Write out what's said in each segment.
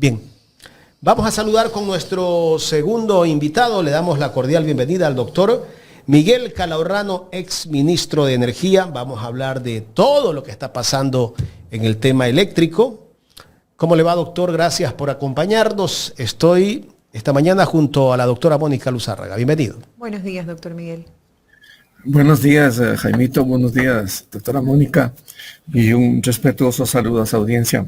Bien, vamos a saludar con nuestro segundo invitado. Le damos la cordial bienvenida al doctor Miguel Calahorrano, ex ministro de Energía. Vamos a hablar de todo lo que está pasando en el tema eléctrico. ¿Cómo le va, doctor? Gracias por acompañarnos. Estoy esta mañana junto a la doctora Mónica Luzárraga. Bienvenido. Buenos días, doctor Miguel. Buenos días, Jaimito. Buenos días, doctora Mónica. Y un respetuoso saludo a su audiencia.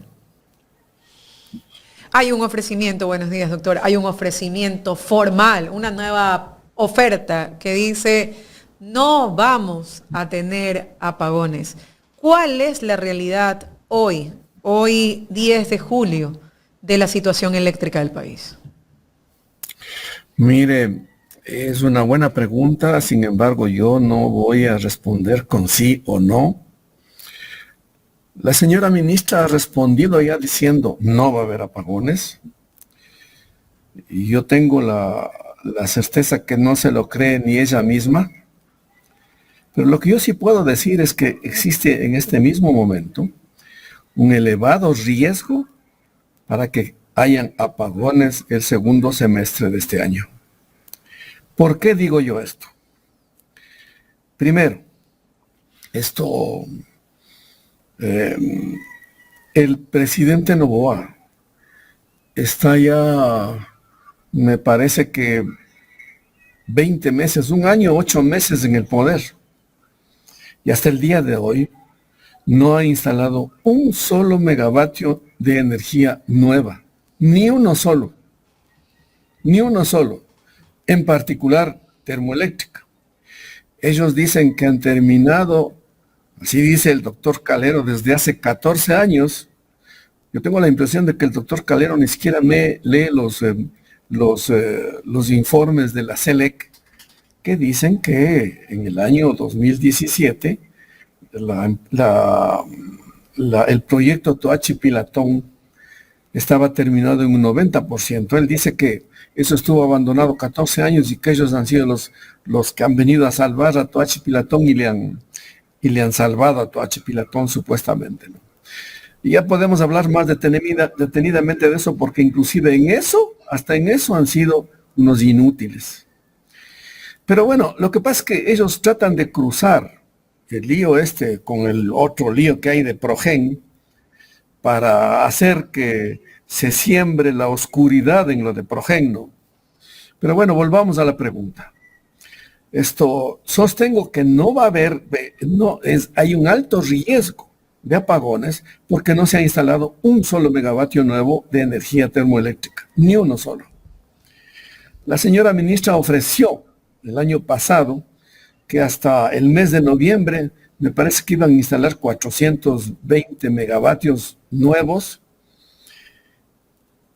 Hay un ofrecimiento, buenos días, doctor. Hay un ofrecimiento formal, una nueva oferta que dice: no vamos a tener apagones. ¿Cuál es la realidad hoy 10 de julio, de la situación eléctrica del país? Mire, es una buena pregunta, sin embargo, yo no voy a responder con sí o no. La señora ministra ha respondido ya diciendo no va a haber apagones. Y yo tengo la certeza que no se lo cree ni ella misma. Pero lo que yo sí puedo decir es que existe en este mismo momento un elevado riesgo para que hayan apagones el segundo semestre de este año. ¿Por qué digo yo esto? Primero, el presidente Noboa está ya, me parece que 20 meses, un año, 8 meses en el poder. Y hasta el día de hoy no ha instalado un solo megavatio de energía nueva. Ni uno solo. Ni uno solo. En particular, termoeléctrica. Ellos dicen que han terminado, así dice el doctor Calero, desde hace 14 años. Yo tengo la impresión de que el doctor Calero ni siquiera lee los informes de la CELEC, que dicen que en el año 2017 el proyecto Toachi Pilatón estaba terminado en un 90%. Él dice que eso estuvo abandonado 14 años y que ellos han sido los que han venido a salvar a Toachi Pilatón y le han salvado a Toachi Pilatón supuestamente, ¿no? Y ya podemos hablar más detenidamente de eso, porque inclusive hasta en eso han sido unos inútiles. Pero bueno, lo que pasa es que ellos tratan de cruzar el lío con el otro lío que hay de Progen para hacer que se siembre la oscuridad en lo de Progen, ¿no? Pero bueno, volvamos a la pregunta. Sostengo que no va a haber, hay un alto riesgo de apagones porque no se ha instalado un solo megavatio nuevo de energía termoeléctrica, ni uno solo. La señora ministra ofreció el año pasado que hasta el mes de noviembre me parece que iban a instalar 420 megavatios nuevos,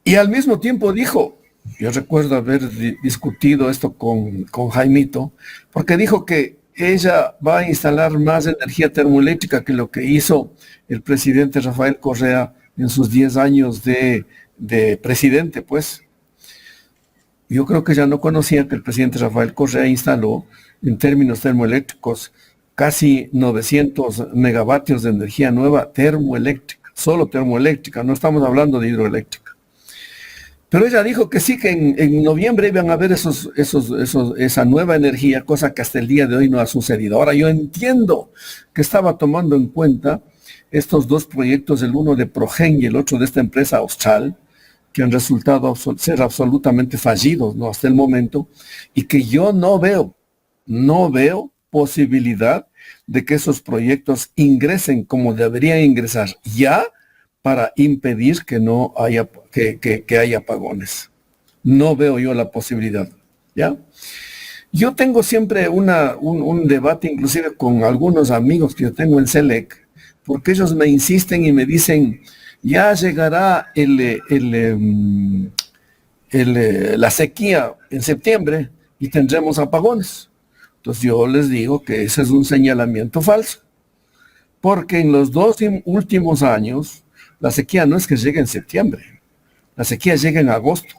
y al mismo tiempo dijo, yo recuerdo haber discutido esto con Jaimito, porque dijo que ella va a instalar más energía termoeléctrica que lo que hizo el presidente Rafael Correa en sus 10 años de presidente, pues. Yo creo que ya no conocía que el presidente Rafael Correa instaló, en términos termoeléctricos, casi 900 megavatios de energía nueva termoeléctrica, solo termoeléctrica, no estamos hablando de hidroeléctrica. Pero ella dijo que sí, que en noviembre iban a haber esa nueva energía, cosa que hasta el día de hoy no ha sucedido. Ahora, yo entiendo que estaba tomando en cuenta estos dos proyectos, el uno de Progen y el otro de esta empresa Austral, que han resultado ser absolutamente fallidos, ¿no?, hasta el momento, y que yo no veo posibilidad de que esos proyectos ingresen como deberían ingresar ya para impedir que no haya que haya apagones. No veo yo la posibilidad, ¿ya? Yo tengo siempre un debate, inclusive con algunos amigos que yo tengo en CELEC, porque ellos me insisten y me dicen, ya llegará la sequía en septiembre y tendremos apagones. Entonces yo les digo que ese es un señalamiento falso, porque en los 2 últimos años la sequía no es que llegue en septiembre, la sequía llega en agosto.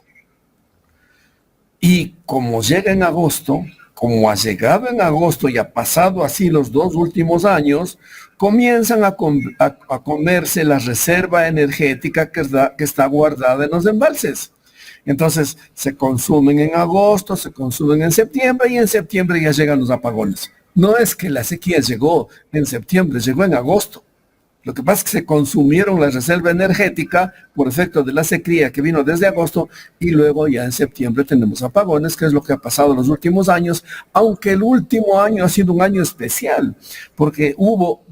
Y como llega en agosto, como ha llegado en agosto y ha pasado así los 2 últimos años, comienzan a comerse la reserva energética que está guardada en los embalses. Entonces se consumen en agosto, se consumen en septiembre y en septiembre ya llegan los apagones. No es que la sequía llegó en septiembre, llegó en agosto. Lo que pasa es que se consumieron la reserva energética por efecto de la sequía que vino desde agosto y luego ya en septiembre tenemos apagones, que es lo que ha pasado en los últimos años, aunque el último año ha sido un año especial, porque hubo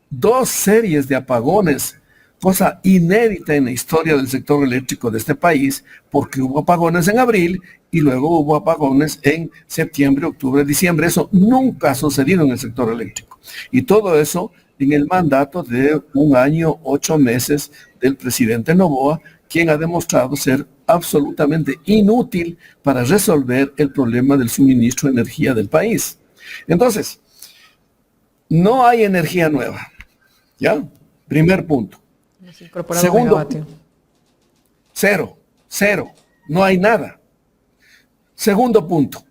2 series de apagones, cosa inédita en la historia del sector eléctrico de este país, porque hubo apagones en abril y luego hubo apagones en septiembre, octubre, diciembre. Eso nunca ha sucedido en el sector eléctrico. Y todo eso en el mandato de 1 año, 8 meses del presidente Noboa, quien ha demostrado ser absolutamente inútil para resolver el problema del suministro de energía del país. Entonces, no hay energía nueva, ¿ya? Primer punto. Segundo, cero, no hay nada. Segundo punto,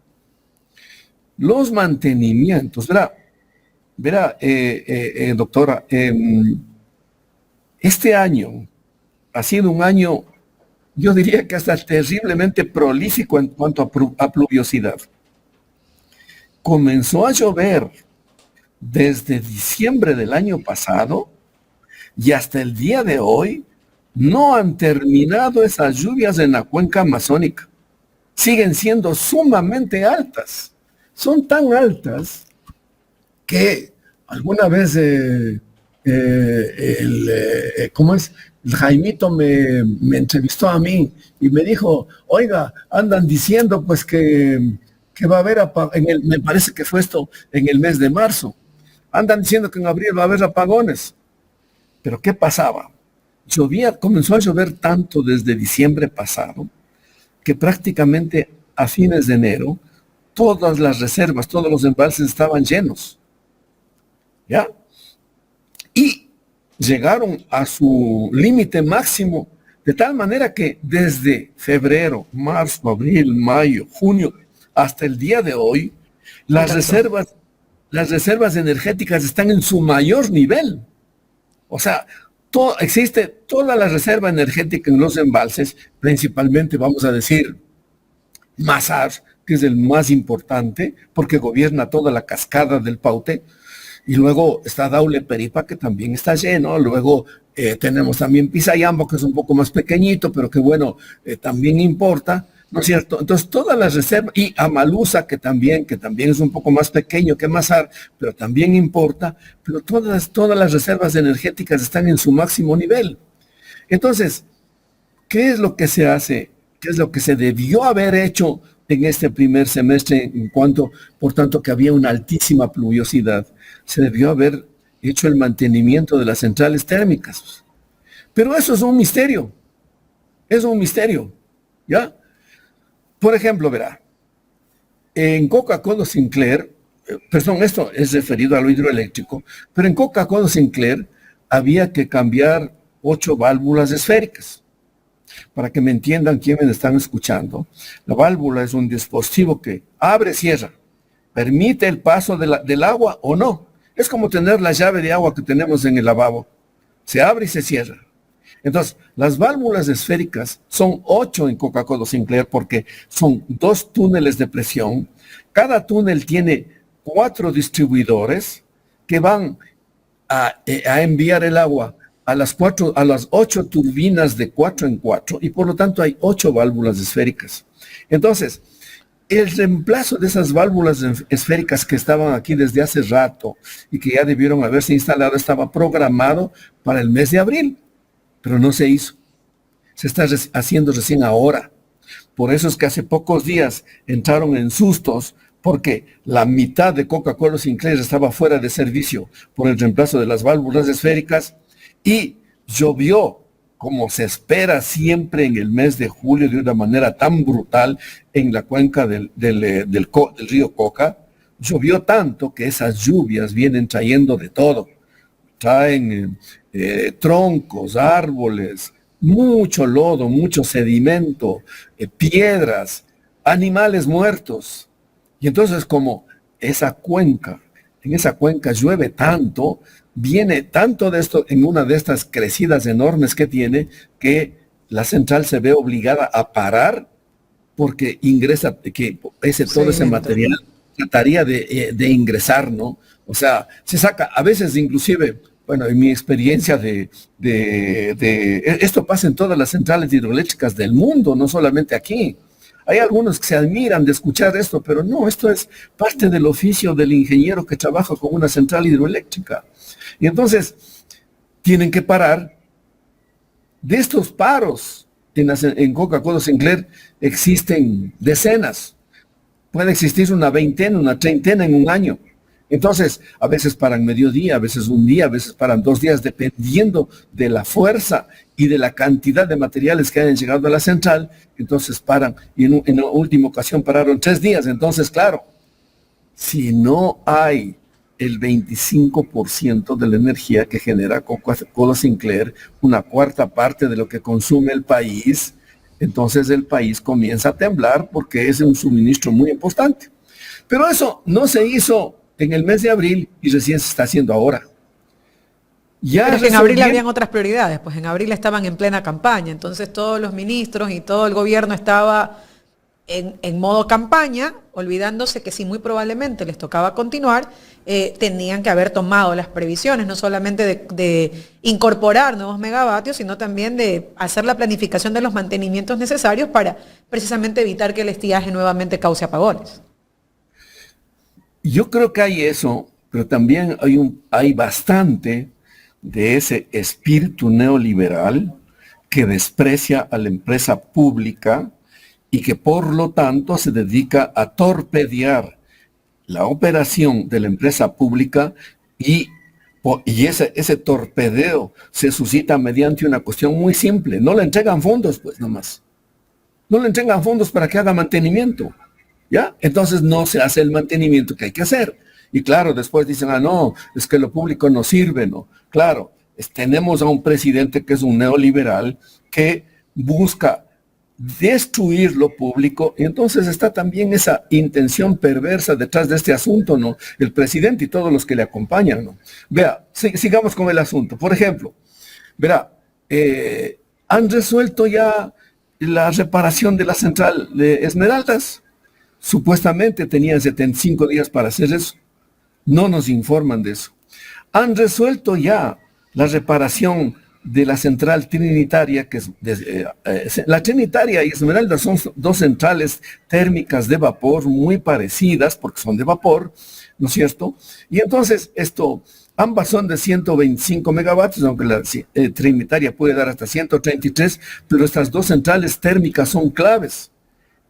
los mantenimientos, verá, doctora, este año ha sido un año, yo diría que hasta terriblemente prolífico en cuanto a pluviosidad. Comenzó a llover desde diciembre del año pasado y hasta el día de hoy no han terminado esas lluvias en la cuenca amazónica. Siguen siendo sumamente altas. Son tan altas que alguna vez ¿cómo es? El Jaimito me entrevistó a mí y me dijo, oiga, andan diciendo pues que va a haber, me parece que fue esto en el mes de marzo, andan diciendo que en abril va a haber apagones. Pero ¿qué pasaba? Comenzó a llover tanto desde diciembre pasado que prácticamente a fines de enero todas las reservas, todos los embalses estaban llenos. ¿Ya? Y llegaron a su límite máximo, de tal manera que desde febrero, marzo, abril, mayo, junio, hasta el día de hoy, las reservas energéticas están en su mayor nivel. O sea, existe toda la reserva energética en los embalses, principalmente, vamos a decir, Masar, que es el más importante, porque gobierna toda la cascada del Paute. Y luego está Daule Peripa, que también está lleno. Luego tenemos también Pisayambo, que es un poco más pequeñito, pero que bueno, también importa, ¿no es cierto? Entonces todas las reservas, y Amalusa, que también es un poco más pequeño que Masar, pero también importa, pero todas las reservas energéticas están en su máximo nivel. Entonces, ¿qué es lo que se hace? ¿Qué es lo que se debió haber hecho en este primer semestre en cuanto, por tanto, que había una altísima pluviosidad? Se debió haber hecho el mantenimiento de las centrales térmicas. Pero eso es un misterio. ¿Ya? Por ejemplo, verá, en Coca-Cola Sinclair, perdón, esto es referido a lo hidroeléctrico, pero en Coca-Cola Sinclair había que cambiar 8 válvulas esféricas. Para que me entiendan quienes me están escuchando, la válvula es un dispositivo que abre, cierra, permite el paso del agua o no. Es como tener la llave de agua que tenemos en el lavabo. Se abre y se cierra. Entonces, las válvulas esféricas son 8 en Coca-Cola Sinclair porque son 2 túneles de presión. Cada túnel tiene 4 distribuidores que van a enviar el agua a las 8 turbinas de 4 en 4 y por lo tanto hay 8 válvulas esféricas. Entonces, el reemplazo de esas válvulas esféricas que estaban aquí desde hace rato y que ya debieron haberse instalado estaba programado para el mes de abril, pero no se hizo. Se está haciendo recién ahora. Por eso es que hace pocos días entraron en sustos porque la mitad de Coca-Cola Sinclair estaba fuera de servicio por el reemplazo de las válvulas esféricas y llovió, como se espera siempre en el mes de julio, de una manera tan brutal en la cuenca del río Coca. Llovió tanto que esas lluvias vienen trayendo de todo. Traen troncos, árboles, mucho lodo, mucho sedimento, piedras, animales muertos. Y entonces como en esa cuenca llueve tanto, viene tanto de esto en una de estas crecidas enormes que tiene, que la central se ve obligada a parar porque ingresa, que todo ese Sedimento. material trataría de ingresar, ¿no? O sea, se saca, a veces inclusive, bueno, en mi experiencia esto pasa en todas las centrales hidroeléctricas del mundo, no solamente aquí. Hay algunos que se admiran de escuchar esto, pero no, esto es parte del oficio del ingeniero que trabaja con una central hidroeléctrica. Y entonces tienen que parar. De estos paros en Coca-Cola Sinclair existen decenas. Puede existir una veintena, una treintena en un año. Entonces, a veces paran mediodía, a veces un día, a veces paran 2 días, dependiendo de la fuerza y de la cantidad de materiales que hayan llegado a la central. Entonces paran, y en la última ocasión pararon 3 días. Entonces, claro, si no hay el 25% de la energía que genera Coca-Cola Sinclair, una cuarta parte de lo que consume el país, entonces el país comienza a temblar porque es un suministro muy importante. Pero eso no se hizo en el mes de abril y recién se está haciendo ahora. Pero es que en abril habían otras prioridades, pues en abril estaban en plena campaña, entonces todos los ministros y todo el gobierno estaba en modo campaña, olvidándose que si muy probablemente les tocaba continuar, tenían que haber tomado las previsiones, no solamente de incorporar nuevos megavatios, sino también de hacer la planificación de los mantenimientos necesarios para precisamente evitar que el estiaje nuevamente cause apagones. Yo creo que hay eso, pero también hay bastante de ese espíritu neoliberal que desprecia a la empresa pública y que por lo tanto se dedica a torpedear la operación de la empresa pública y ese torpedeo se suscita mediante una cuestión muy simple. No le entregan fondos, pues nomás. No le entregan fondos para que haga mantenimiento. ¿Ya? Entonces no se hace el mantenimiento que hay que hacer. Y claro, después dicen, no, es que lo público no sirve, ¿no? Claro, tenemos a un presidente que es un neoliberal que busca destruir lo público, y entonces está también esa intención perversa detrás de este asunto, ¿no? El presidente y todos los que le acompañan, ¿no? Vea, sigamos con el asunto. Por ejemplo, verá, han resuelto ya la reparación de la central de Esmeraldas. Supuestamente tenían 75 días para hacer eso. No nos informan de eso. Han resuelto ya la reparación de la central trinitaria, que es la Trinitaria y Esmeralda son dos centrales térmicas de vapor muy parecidas, porque son de vapor, ¿no es cierto? Y entonces ambas son de 125 megavatios, aunque la Trinitaria puede dar hasta 133, pero estas dos centrales térmicas son claves.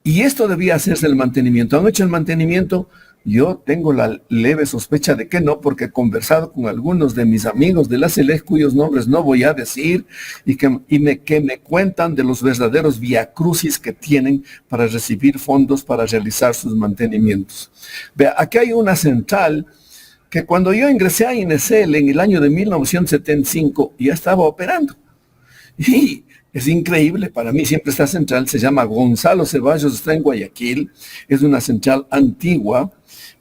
Y esto debía hacerse el mantenimiento. ¿Han hecho el mantenimiento? Yo tengo la leve sospecha de que no, porque he conversado con algunos de mis amigos de la SELEC, cuyos nombres no voy a decir, que me cuentan de los verdaderos viacrucis que tienen para recibir fondos para realizar sus mantenimientos. Vea, aquí hay una central que cuando yo ingresé a INESEL en el año de 1975 ya estaba operando. Y es increíble, para mí siempre esta central se llama Gonzalo Ceballos, está en Guayaquil, es una central antigua,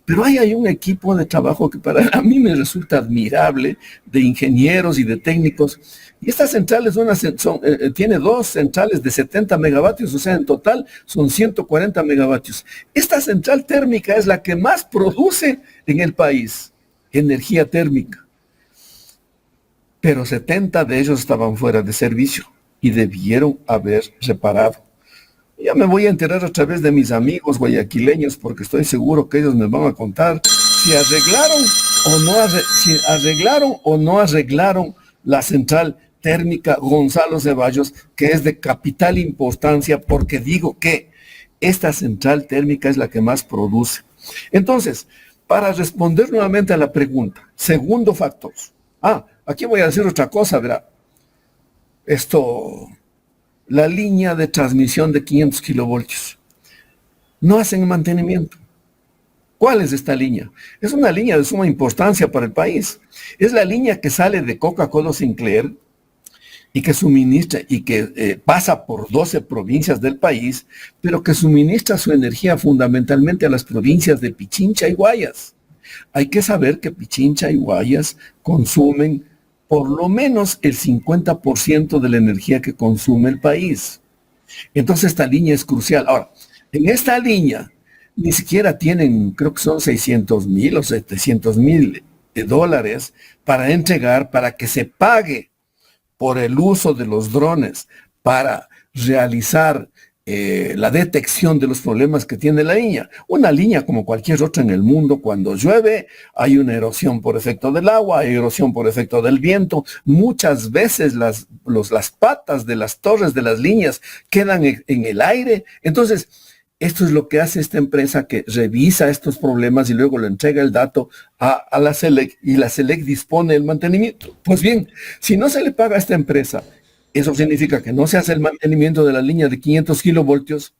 pero hay un equipo de trabajo que para mí me resulta admirable, de ingenieros y de técnicos, y esta central tiene dos centrales de 70 megavatios, o sea, en total son 140 megavatios. Esta central térmica es la que más produce en el país, energía térmica, pero 70 de ellos estaban fuera de servicio y debieron haber reparado. Ya me voy a enterar a través de mis amigos guayaquileños, porque estoy seguro que ellos me van a contar si arreglaron o no arreglaron la central térmica Gonzalo Ceballos, que es de capital importancia, porque digo que esta central térmica es la que más produce. Entonces, para responder nuevamente a la pregunta, segundo factor. Aquí voy a decir otra cosa, verá. La línea de transmisión de 500 kilovoltios. No hacen mantenimiento. ¿Cuál es esta línea? Es una línea de suma importancia para el país. Es la línea que sale de Coca-Cola Sinclair y que suministra y que pasa por 12 provincias del país, pero que suministra su energía fundamentalmente a las provincias de Pichincha y Guayas. Hay que saber que Pichincha y Guayas consumen por lo menos el 50% de la energía que consume el país. Entonces esta línea es crucial. Ahora, en esta línea ni siquiera tienen, creo que son 600,000 o 700,000 dólares para entregar, para que se pague por el uso de los drones para realizar la detección de los problemas que tiene la línea. Una línea como cualquier otra en el mundo, cuando llueve, hay una erosión por efecto del agua, hay erosión por efecto del viento. Muchas veces las patas de las torres de las líneas quedan en el aire. Entonces, esto es lo que hace esta empresa, que revisa estos problemas y luego le entrega el dato a la SELEC, y la SELEC dispone el mantenimiento. Pues bien, si no se le paga a esta empresa, eso significa que no se hace el mantenimiento de la línea de 500 kilovoltios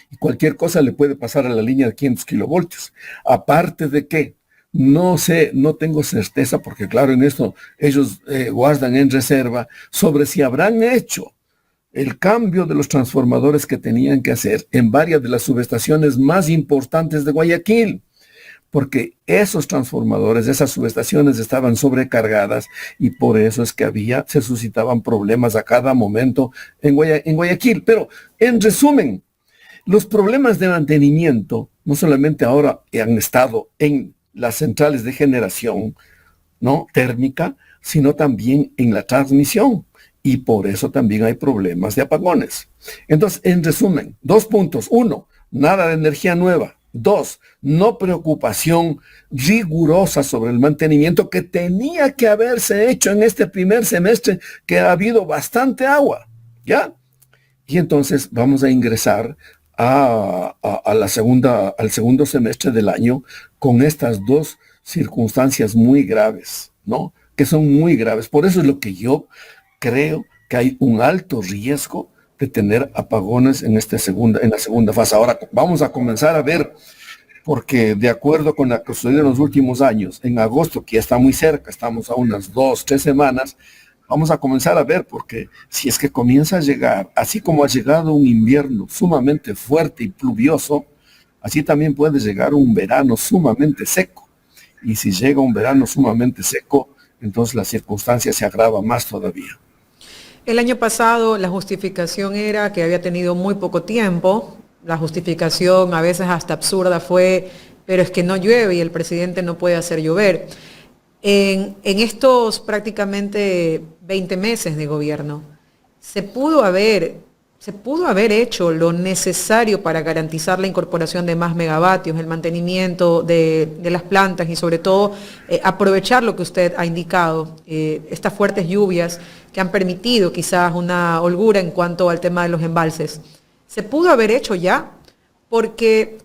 y cualquier cosa le puede pasar a la línea de 500 kilovoltios. Aparte de que no sé, no tengo certeza, porque claro, en esto ellos guardan en reserva sobre si habrán hecho el cambio de los transformadores que tenían que hacer en varias de las subestaciones más importantes de Guayaquil, porque esos transformadores, esas subestaciones estaban sobrecargadas y por eso es que se suscitaban problemas a cada momento en Guayaquil. Pero en resumen, los problemas de mantenimiento no solamente ahora han estado en las centrales de generación, ¿no?, térmica, sino también en la transmisión. Y por eso también hay problemas de apagones. Entonces, en resumen, 2 puntos. 1, nada de energía nueva. 2, no preocupación rigurosa sobre el mantenimiento que tenía que haberse hecho en este primer semestre, que ha habido bastante agua, ¿ya? Y entonces vamos a ingresar al segundo semestre del año con estas 2 circunstancias muy graves, ¿no? Que son muy graves. Por eso es lo que yo creo que hay un alto riesgo de tener apagones en la segunda fase. Ahora vamos a comenzar a ver, porque de acuerdo con lo que sucedió en los últimos años, en agosto, que ya está muy cerca, estamos a unas 2-3 semanas, vamos a comenzar a ver, porque si es que comienza a llegar, así como ha llegado un invierno sumamente fuerte y pluvioso, así también puede llegar un verano sumamente seco. Y si llega un verano sumamente seco, entonces la circunstancia se agrava más todavía. El año pasado la justificación era que había tenido muy poco tiempo. La justificación, a veces hasta absurda, fue, pero es que no llueve y el presidente no puede hacer llover. En estos prácticamente 20 meses de gobierno, se pudo haber hecho lo necesario para garantizar la incorporación de más megavatios, el mantenimiento de las plantas y sobre todo aprovechar lo que usted ha indicado, estas fuertes lluvias que han permitido quizás una holgura en cuanto al tema de los embalses. Se pudo haber hecho ya, porque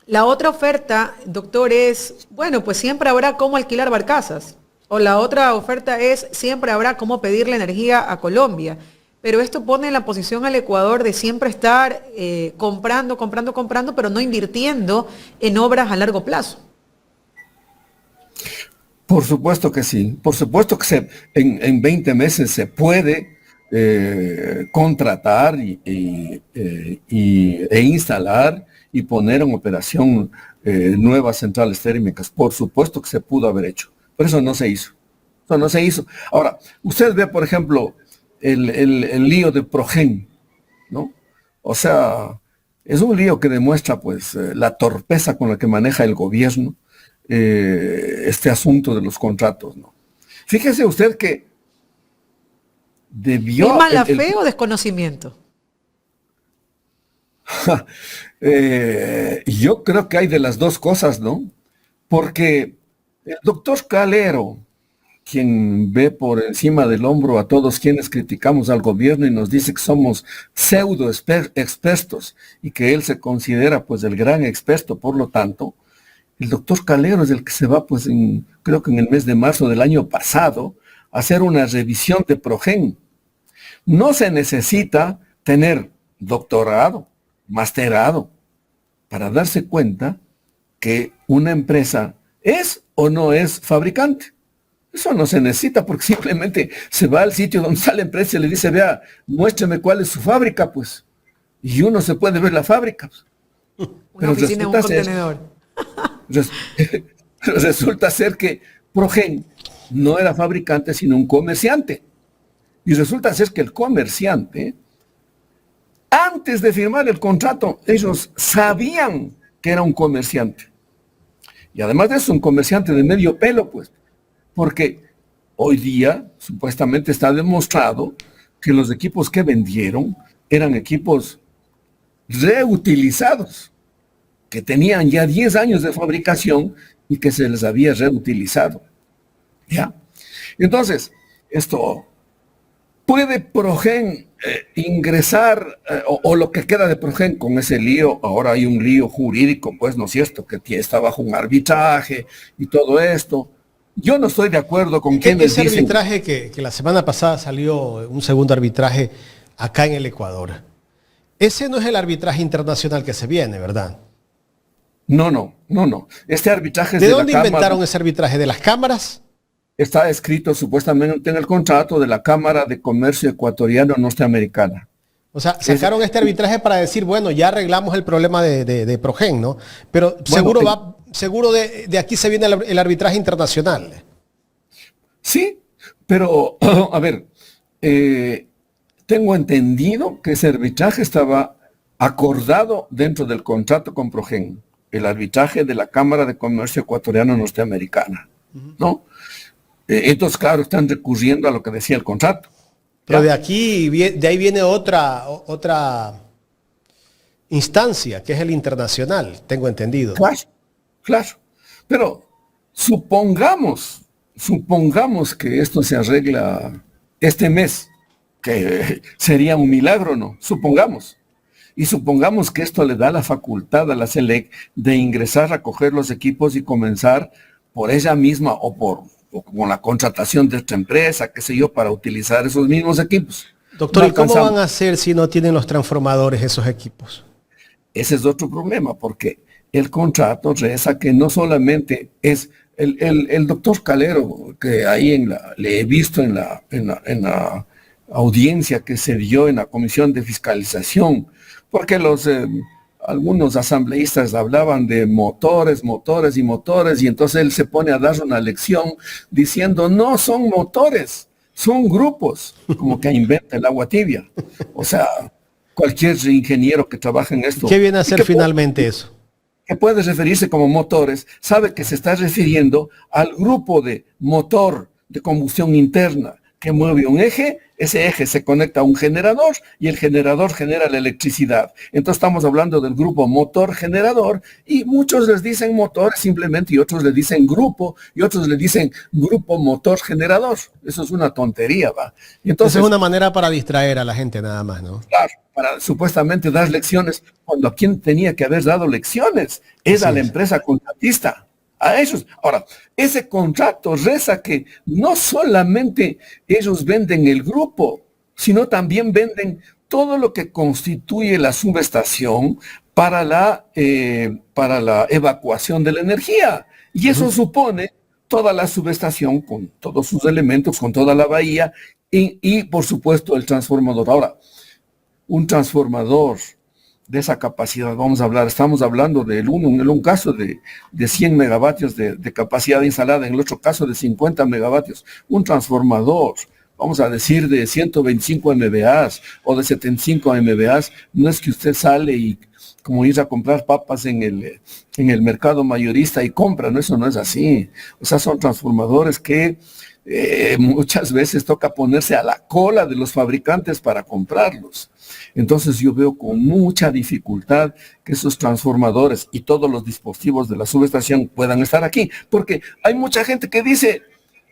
la otra oferta, doctor, es, bueno, pues siempre habrá cómo alquilar barcazas. O la otra oferta es, siempre habrá cómo pedirle energía a Colombia. Pero esto pone en la posición al Ecuador de siempre estar comprando, pero no invirtiendo en obras a largo plazo. Por supuesto que sí. Por supuesto que en 20 meses se puede contratar e instalar y poner en operación nuevas centrales térmicas. Por supuesto que se pudo haber hecho. Pero eso no se hizo. Eso no se hizo. Ahora, usted ve, por ejemplo, el lío de Progen, ¿no? O sea, es un lío que demuestra pues la torpeza con la que maneja el gobierno este asunto de los contratos, ¿no? Fíjese usted que debió... ¿Es mala fe o desconocimiento? Yo creo que hay de las dos cosas, ¿no? Porque el doctor Calero, quien ve por encima del hombro a todos quienes criticamos al gobierno y nos dice que somos pseudo expertos y que él se considera pues el gran experto, por lo tanto, el doctor Calero es el que se va pues creo que en el mes de marzo del año pasado a hacer una revisión de Progen. No se necesita tener doctorado, masterado, para darse cuenta que una empresa es o no es fabricante. Eso no se necesita porque simplemente se va al sitio donde está la empresa y le dice, vea, muéstrame cuál es su fábrica, pues. Y uno se puede ver la fábrica. Pues. Una oficina en un contenedor. Resulta ser que Progen no era fabricante, sino un comerciante. Y resulta ser que el comerciante, antes de firmar el contrato, ellos sabían que era un comerciante. Y además de eso, un comerciante de medio pelo, pues. Porque hoy día, supuestamente está demostrado que los equipos que vendieron eran equipos reutilizados, que tenían ya 10 años de fabricación y que se les había reutilizado. ¿Ya? Entonces, esto, ¿puede Progen ingresar, o lo que queda de Progen con ese lío? Ahora hay un lío jurídico, pues, ¿no es cierto? Que está bajo un arbitraje y todo esto. Yo no estoy de acuerdo con quienes ese dicen... arbitraje que la semana pasada salió un segundo arbitraje acá en el Ecuador. Ese no es el arbitraje internacional que se viene, ¿verdad? No. Este arbitraje es ¿De de dónde la inventaron Cámara, ese arbitraje? ¿De las cámaras? está escrito supuestamente en el contrato de la Cámara de Comercio Ecuatoriano Norteamericana. O sea, sacaron este arbitraje para decir, bueno, ya arreglamos el problema de Progen, ¿no? Pero Bueno, seguro de aquí se viene el arbitraje internacional. Sí, pero, a ver, tengo entendido que ese arbitraje estaba acordado dentro del contrato con Progen, el arbitraje de la Cámara de Comercio Ecuatoriano Norteamericana, ¿no? Entonces, claro, están recurriendo a lo que decía el contrato. Pero de ahí viene otra instancia, que es el internacional, tengo entendido. Claro. Pero supongamos que esto se arregla este mes, que sería un milagro, ¿no? Supongamos. Y supongamos que esto le da la facultad a la SELEC de ingresar a coger los equipos y comenzar por ella misma o con la contratación de otra empresa, qué sé yo, para utilizar esos mismos equipos. Doctor, No ¿y cómo alcanzamos. van a hacer si no tienen los transformadores esos equipos? Ese es otro problema, porque el contrato reza que no solamente es el doctor Calero, que ahí le he visto en la audiencia que se dio en la Comisión de Fiscalización, porque algunos asambleístas hablaban de motores, y entonces él se pone a dar una lección diciendo, no son motores, son grupos, como que inventa el agua tibia. O sea, cualquier ingeniero que trabaja en esto. ¿Qué viene a ser finalmente eso? Que puede referirse como motores, sabe que se está refiriendo al grupo de motor de combustión interna que mueve un eje, ese eje se conecta a un generador y el generador genera la electricidad. Entonces estamos hablando del grupo motor generador y muchos les dicen motores simplemente y otros le dicen grupo y otros le dicen grupo motor generador. Eso es una tontería, ¿va? Y entonces, esa es una manera para distraer a la gente nada más, ¿no? claro, para supuestamente dar lecciones, cuando a quien tenía que haber dado lecciones era la empresa contratista. A ellos. Ahora, ese contrato reza que no solamente ellos venden el grupo, sino también venden todo lo que constituye la subestación para la evacuación de la energía. Y eso supone toda la subestación con todos sus elementos, con toda la bahía y por supuesto el transformador. Ahora, un transformador de esa capacidad, estamos hablando en un caso de 100 megavatios de capacidad instalada, en el otro caso de 50 megavatios. Un transformador, vamos a decir, de 125 MVA o de 75 MVA, no es que usted sale y como ir a comprar papas en el mercado mayorista y compra, no, eso no es así. O sea, son transformadores que muchas veces toca ponerse a la cola de los fabricantes para comprarlos. Entonces yo veo con mucha dificultad que esos transformadores y todos los dispositivos de la subestación puedan estar aquí, porque hay mucha gente que dice,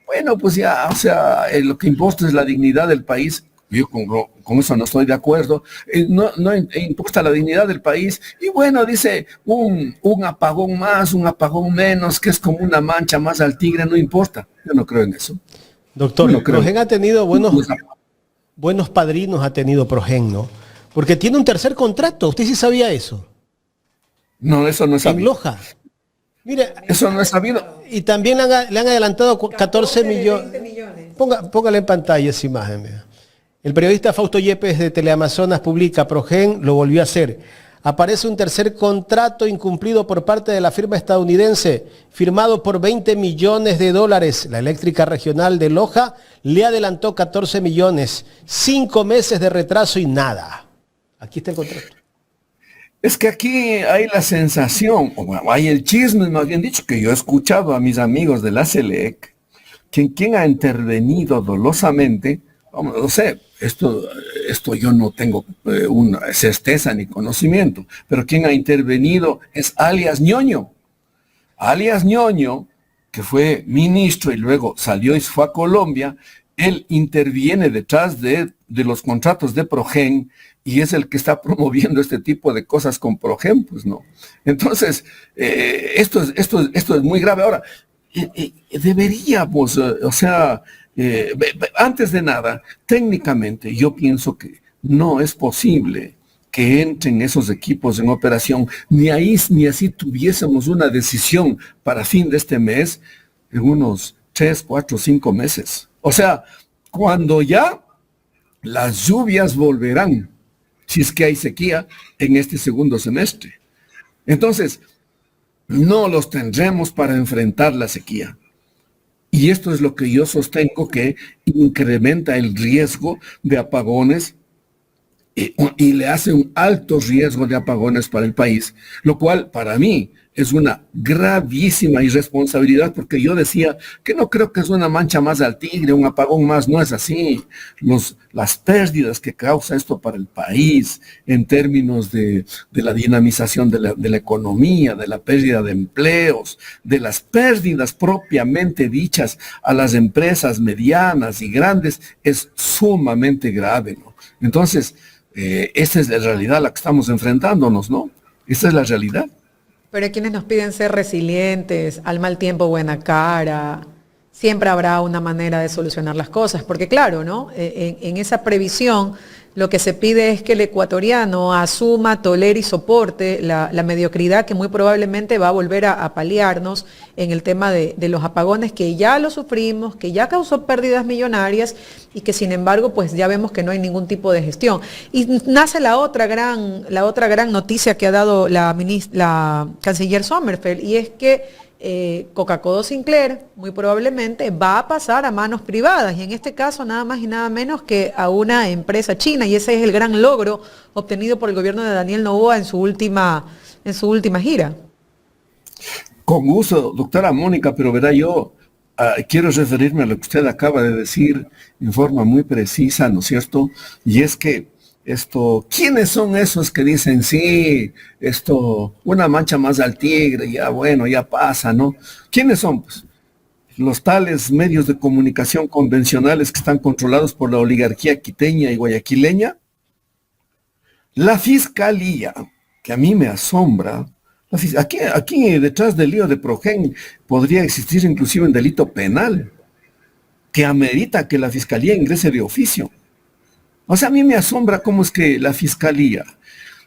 bueno, pues ya, o sea, lo que importa es la dignidad del país. Yo con eso no estoy de acuerdo. No importa la dignidad del país. Y bueno, dice, un apagón más, un apagón menos, que es como una mancha más al tigre, no importa. Yo no creo en eso. Doctor, No creo. Progen ha tenido buenos padrinos, ha tenido Progen, ¿no? Porque tiene un tercer contrato. ¿Usted sí sabía eso? No, eso no es En Loja. Mire, Eso no es sabido. y también le han adelantado 14 millones. 20 millones. Póngale en pantalla esa imagen. Mira. El periodista Fausto Yepes de Teleamazonas publica, Progen lo volvió a hacer. Aparece un tercer contrato incumplido por parte de la firma estadounidense, firmado por 20 millones de dólares. La eléctrica regional de Loja le adelantó 14 millones, 5 meses de retraso y nada. Aquí está el contrato. Es que aquí hay la sensación, o bueno, hay el chisme, más bien dicho, que yo he escuchado a mis amigos de la SELEC, quien ha intervenido dolosamente, vamos, no sé, esto yo no tengo una certeza ni conocimiento, pero quien ha intervenido es alias Ñoño. Alias Ñoño, que fue ministro y luego salió y fue a Colombia, él interviene detrás de los contratos de Progen y es el que está promoviendo este tipo de cosas con Progen, pues no. Entonces, esto es muy grave. Ahora, deberíamos, antes de nada, técnicamente yo pienso que no es posible que entren esos equipos en operación, ni así tuviésemos una decisión para fin de este mes, en unos 3, 4, 5 meses. O sea, cuando ya las lluvias volverán, si es que hay sequía, en este segundo semestre. Entonces, no los tendremos para enfrentar la sequía. Y esto es lo que yo sostengo que incrementa el riesgo de apagones y le hace un alto riesgo de apagones para el país, lo cual para mí es una gravísima irresponsabilidad, porque yo decía que no creo que es una mancha más al tigre, un apagón más, no es así. Las pérdidas que causa esto para el país en términos de la dinamización de la economía, de la pérdida de empleos, de las pérdidas propiamente dichas a las empresas medianas y grandes, es sumamente grave, ¿no? Entonces, esta es la realidad a la que estamos enfrentándonos, ¿no? Esta es la realidad. Pero hay quienes nos piden ser resilientes, al mal tiempo buena cara. Siempre habrá una manera de solucionar las cosas, porque claro, ¿no? En esa previsión lo que se pide es que el ecuatoriano asuma, tolere y soporte la mediocridad que muy probablemente va a volver a paliarnos en el tema de los apagones, que ya lo sufrimos, que ya causó pérdidas millonarias y que sin embargo pues ya vemos que no hay ningún tipo de gestión. Y nace la otra gran noticia que ha dado la canciller Sommerfeld, y es que Coca-Cola Sinclair muy probablemente va a pasar a manos privadas, y en este caso nada más y nada menos que a una empresa china, y ese es el gran logro obtenido por el gobierno de Daniel Noboa en su última gira. Con gusto, doctora Mónica, pero verá, yo quiero referirme a lo que usted acaba de decir en forma muy precisa, ¿no es cierto? Y es que ¿quiénes son esos que dicen, sí, una mancha más al tigre, ya bueno, ya pasa, ¿no? ¿Quiénes son? Pues los tales medios de comunicación convencionales que están controlados por la oligarquía quiteña y guayaquileña. La fiscalía, que a mí me asombra, aquí detrás del lío de Progen podría existir inclusive un delito penal que amerita que la fiscalía ingrese de oficio. O sea, a mí me asombra cómo es que la fiscalía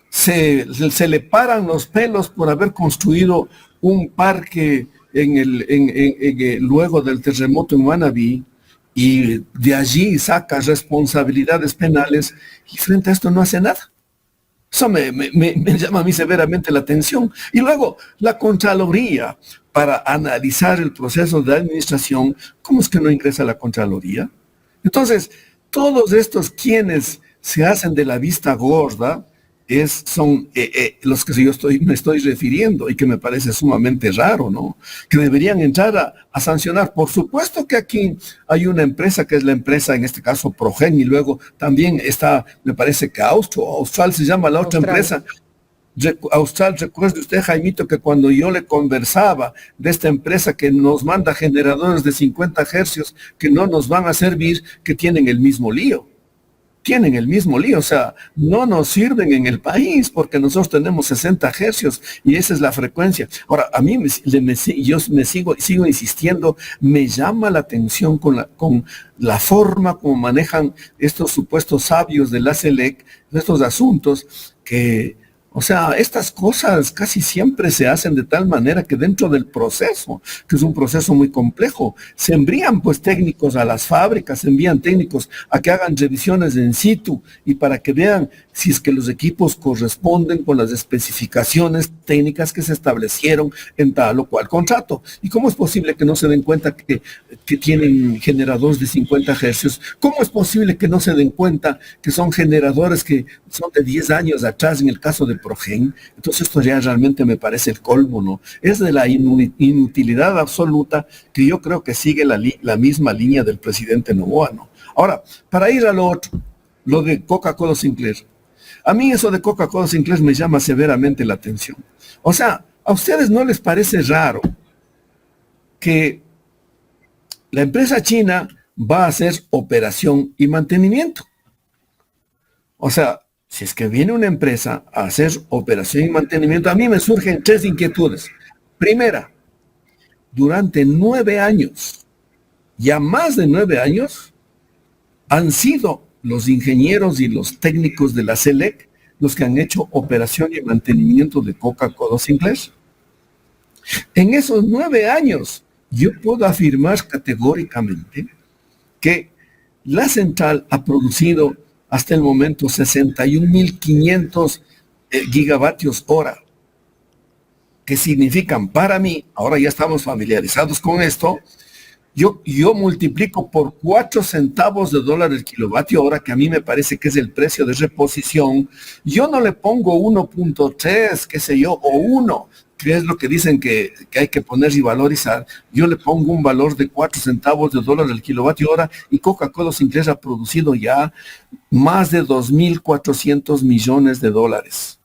se le paran los pelos por haber construido un parque luego del terremoto en Manabí, y de allí saca responsabilidades penales y frente a esto no hace nada. Eso me llama a mí severamente la atención. Y luego la Contraloría, para analizar el proceso de administración, ¿cómo es que no ingresa la Contraloría? Entonces, todos estos quienes se hacen de la vista gorda son los que me estoy refiriendo, y que me parece sumamente raro, ¿no? Que deberían entrar a sancionar. Por supuesto que aquí hay una empresa que es la empresa, en este caso Progen, y luego también está, me parece que Austral se llama la otra empresa. Austral, recuerde usted, Jaimito, que cuando yo le conversaba de esta empresa que nos manda generadores de 50 hercios que no nos van a servir, que tienen el mismo lío. O sea, no nos sirven en el país porque nosotros tenemos 60 hercios y esa es la frecuencia. Ahora, a mí yo sigo insistiendo, me llama la atención con la forma como manejan estos supuestos sabios de la SELEC, de estos asuntos que... O sea, estas cosas casi siempre se hacen de tal manera que dentro del proceso, que es un proceso muy complejo, se envían pues técnicos a las fábricas, se envían técnicos a que hagan revisiones in situ y para que vean si es que los equipos corresponden con las especificaciones técnicas que se establecieron en tal o cual contrato. ¿Y cómo es posible que no se den cuenta que tienen generadores de 50 hercios? ¿Cómo es posible que no se den cuenta que son generadores que son de 10 años atrás en el caso de Progen? Entonces esto ya realmente me parece el colmo, ¿no? Es de la inutilidad absoluta que yo creo que sigue la misma línea del presidente Noboa, ¿no? Ahora, para ir a lo otro, lo de Coca-Cola Sinclair. A mí eso de Coca-Cola Sinclair me llama severamente la atención. O sea, ¿a ustedes no les parece raro que la empresa china va a hacer operación y mantenimiento? O sea, si es que viene una empresa a hacer operación y mantenimiento, a mí me surgen 3 inquietudes. Primera, durante 9 años, ya más de 9 años, han sido los ingenieros y los técnicos de la SELEC los que han hecho operación y mantenimiento de Coca-Cola Sinclair. En esos 9 años, yo puedo afirmar categóricamente que la central ha producido hasta el momento 61.500 gigavatios hora, que significan para mí, ahora ya estamos familiarizados con esto, yo multiplico por 4 centavos de dólar el kilovatio hora, que a mí me parece que es el precio de reposición. Yo no le pongo 1.3, qué sé yo, o 1, que es lo que dicen que hay que poner y valorizar. Yo le pongo un valor de 4 centavos de dólar el kilovatio hora, y Coca-Cola Sinclair ha producido ya más de 2.400 millones de dólares.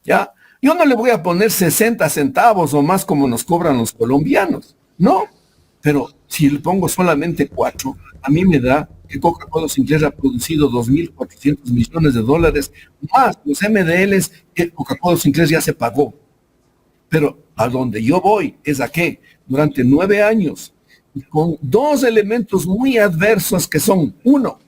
¿Ya? Yo no le voy a poner 60 centavos o más como nos cobran los colombianos, no. Pero si le pongo solamente 4, a mí me da que Coca-Cola Sinclair ha producido 2.400 millones de dólares, más los MDLs que Coca-Cola Sinclair ya se pagó. Pero a donde yo voy es a que durante 9 años, y con 2 elementos muy adversos que son, 1,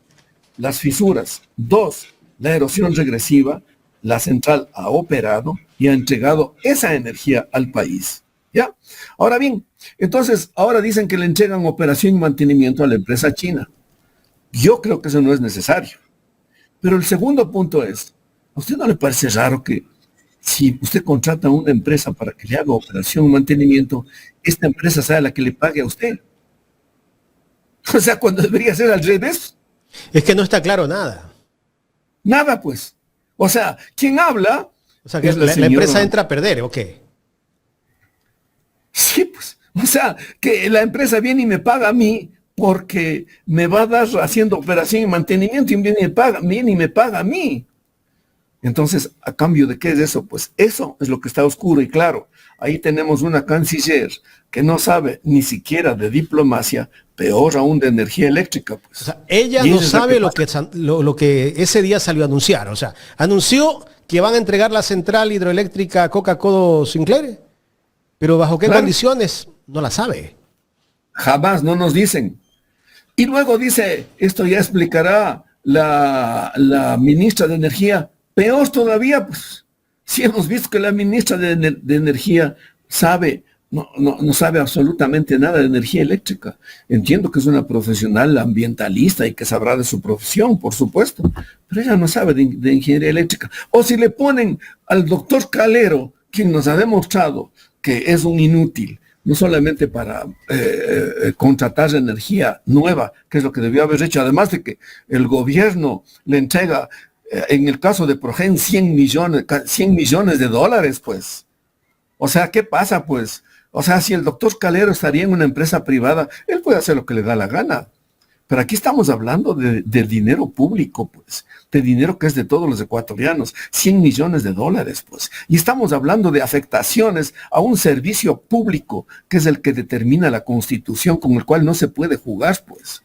las fisuras, 2, la erosión regresiva, la central ha operado y ha entregado esa energía al país. ¿Ya? Ahora bien, entonces, ahora dicen que le entregan operación y mantenimiento a la empresa china. Yo creo que eso no es necesario. Pero el segundo punto es, ¿a usted no le parece raro que si usted contrata a una empresa para que le haga operación y mantenimiento, esta empresa sea la que le pague a usted? O sea, cuando debería ser al revés. Es que no está claro nada. Nada, pues. O sea, ¿quién habla? O sea, que la empresa entra a perder, ¿o qué? Sí, pues. O sea, que la empresa viene y me paga a mí porque me va a dar haciendo operación y mantenimiento y viene y me paga a mí. Entonces, ¿a cambio de qué es eso? Pues eso es lo que está oscuro y claro. Ahí tenemos una canciller que no sabe ni siquiera de diplomacia, peor aún de energía eléctrica. Pues. O sea, ella no sabe lo que ese día salió a anunciar. O sea, anunció que van a entregar la central hidroeléctrica Coca-Cola Sinclair, pero ¿bajo qué condiciones? No la sabe. Jamás, no nos dicen. Y luego dice, esto ya explicará la ministra de Energía. Peor todavía, pues, si hemos visto que la ministra de Energía no sabe absolutamente nada de energía eléctrica. Entiendo que es una profesional ambientalista y que sabrá de su profesión, por supuesto, pero ella no sabe de ingeniería eléctrica. O si le ponen al doctor Calero, quien nos ha demostrado que es un inútil, no solamente para contratar energía nueva, que es lo que debió haber hecho, además de que el gobierno le entrega, en el caso de Progen, 100 millones de dólares, pues. O sea, ¿qué pasa, pues? O sea, si el doctor Calero estaría en una empresa privada, él puede hacer lo que le da la gana. Pero aquí estamos hablando de dinero público, pues, de dinero que es de todos los ecuatorianos, 100 millones de dólares, pues. Y estamos hablando de afectaciones a un servicio público, que es el que determina la Constitución, con el cual no se puede jugar, pues.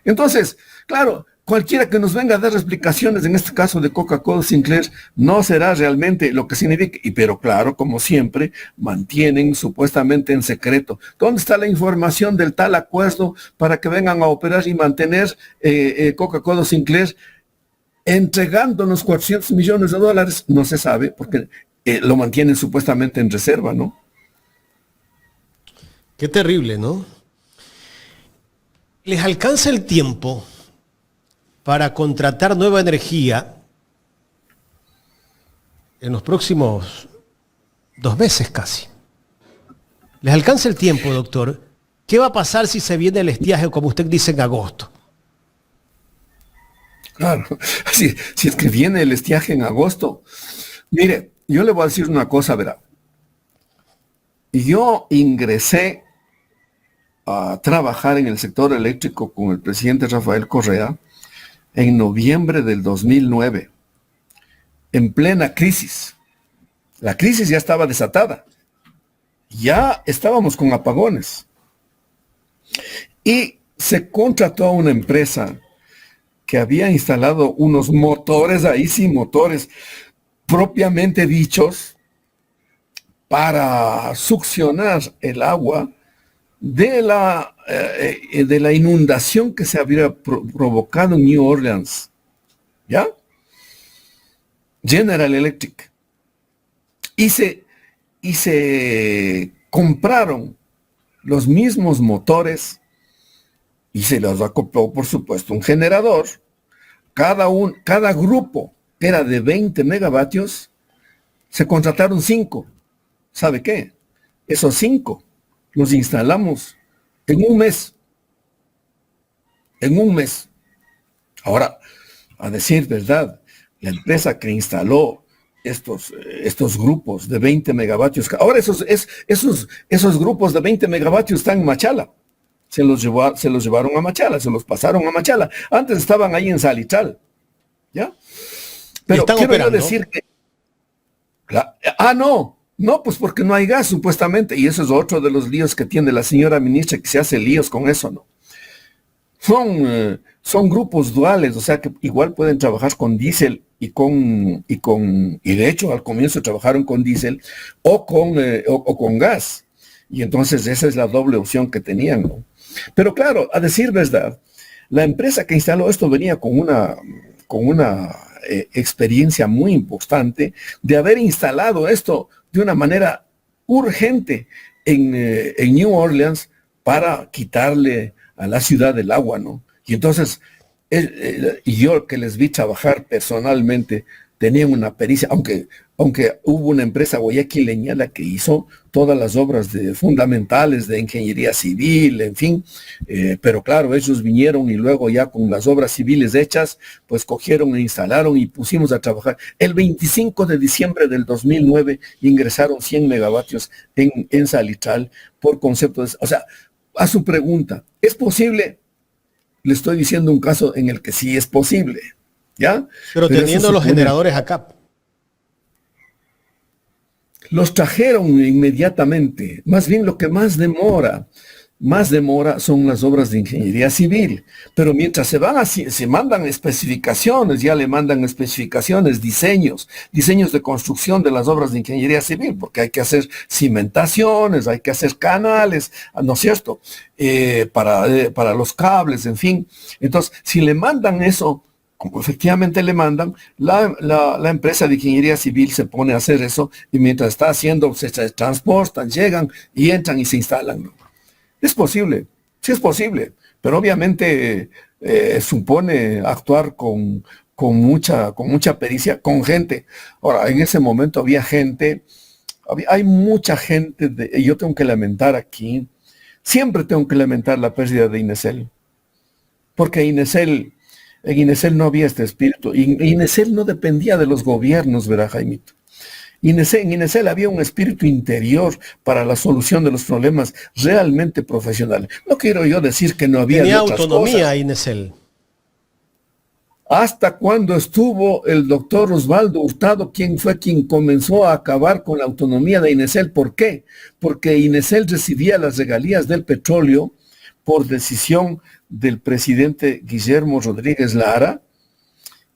Entonces, claro, cualquiera que nos venga a dar explicaciones, en este caso de Coca-Cola Sinclair, no será realmente lo que significa, pero claro, como siempre, mantienen supuestamente en secreto. ¿Dónde está la información del tal acuerdo para que vengan a operar y mantener Coca-Cola Sinclair? entregándonos 400 millones de dólares, no se sabe, porque lo mantienen supuestamente en reserva, ¿no? Qué terrible, ¿no? ¿Les alcanza el tiempo para contratar nueva energía en los próximos 2 meses casi? ¿Les alcanza el tiempo, doctor? ¿Qué va a pasar si se viene el estiaje, como usted dice, en agosto? Claro, si es que viene el estiaje en agosto. Mire, yo le voy a decir una cosa, verá. Yo ingresé a trabajar en el sector eléctrico con el presidente Rafael Correa en noviembre del 2009, en plena crisis. La crisis ya estaba desatada. Ya estábamos con apagones. Y se contrató a una empresa que había instalado unos motores, ahí sí, motores propiamente dichos, para succionar el agua de la inundación que se había provocado en New Orleans. ¿Ya? General Electric. Y se compraron los mismos motores y se los acopló, por supuesto, un generador. Cada grupo era de 20 megavatios, se contrataron 5. ¿Sabe qué? Esos 5 los instalamos en un mes. En un mes. Ahora, a decir verdad, la empresa que instaló estos grupos de 20 megavatios, ahora esos grupos de 20 megavatios están en Machala. Se los llevaron a Machala, se los pasaron a Machala. Antes estaban ahí en Salichal. ¿Ya? Pero quiero yo decir que... No, pues porque no hay gas, supuestamente. Y eso es otro de los líos que tiene la señora ministra, que se hace líos con eso, ¿no? Son grupos duales, o sea que igual pueden trabajar con diésel y de hecho al comienzo trabajaron con diésel o con gas. Y entonces esa es la doble opción que tenían, ¿no? Pero claro, a decir verdad, la empresa que instaló esto venía con una experiencia muy importante de haber instalado esto de una manera urgente en New Orleans para quitarle a la ciudad del agua, ¿no? Y entonces, y yo que les vi trabajar personalmente, tenían una pericia, aunque hubo una empresa guayaquileña la que hizo todas las obras fundamentales de ingeniería civil, en fin, pero claro, ellos vinieron y luego ya con las obras civiles hechas, pues cogieron e instalaron y pusimos a trabajar. El 25 de diciembre del 2009 ingresaron 100 megavatios en Salichal por concepto de... O sea, a su pregunta, ¿es posible? Le estoy diciendo un caso en el que sí es posible, ¿ya? Pero teniendo los generadores acá. Los trajeron inmediatamente. Más bien lo que más demora son las obras de ingeniería civil. Pero mientras se mandan especificaciones, ya le mandan especificaciones, diseños de construcción de las obras de ingeniería civil, porque hay que hacer cimentaciones, hay que hacer canales, ¿no es cierto? Para los cables, en fin. Entonces, si le mandan eso, como efectivamente le mandan, la empresa de ingeniería civil se pone a hacer eso y mientras está haciendo, se transportan, llegan y entran y se instalan, ¿no? Es posible, sí es posible, pero obviamente supone actuar con mucha pericia, con gente. Ahora, en ese momento había gente, hay mucha gente, y yo tengo que lamentar aquí, siempre tengo que lamentar la pérdida de Inesel, porque en Inesel no había este espíritu, y Inesel no dependía de los gobiernos, ¿verdad, Jaimito? En Inesel había un espíritu interior para la solución de los problemas realmente profesional. No quiero yo decir que no había Tenía otras autonomía cosas. Inesel. Hasta cuando estuvo el doctor Osvaldo Hurtado, quien comenzó a acabar con la autonomía de Inesel. ¿Por qué? Porque Inesel recibía las regalías del petróleo por decisión del presidente Guillermo Rodríguez Lara.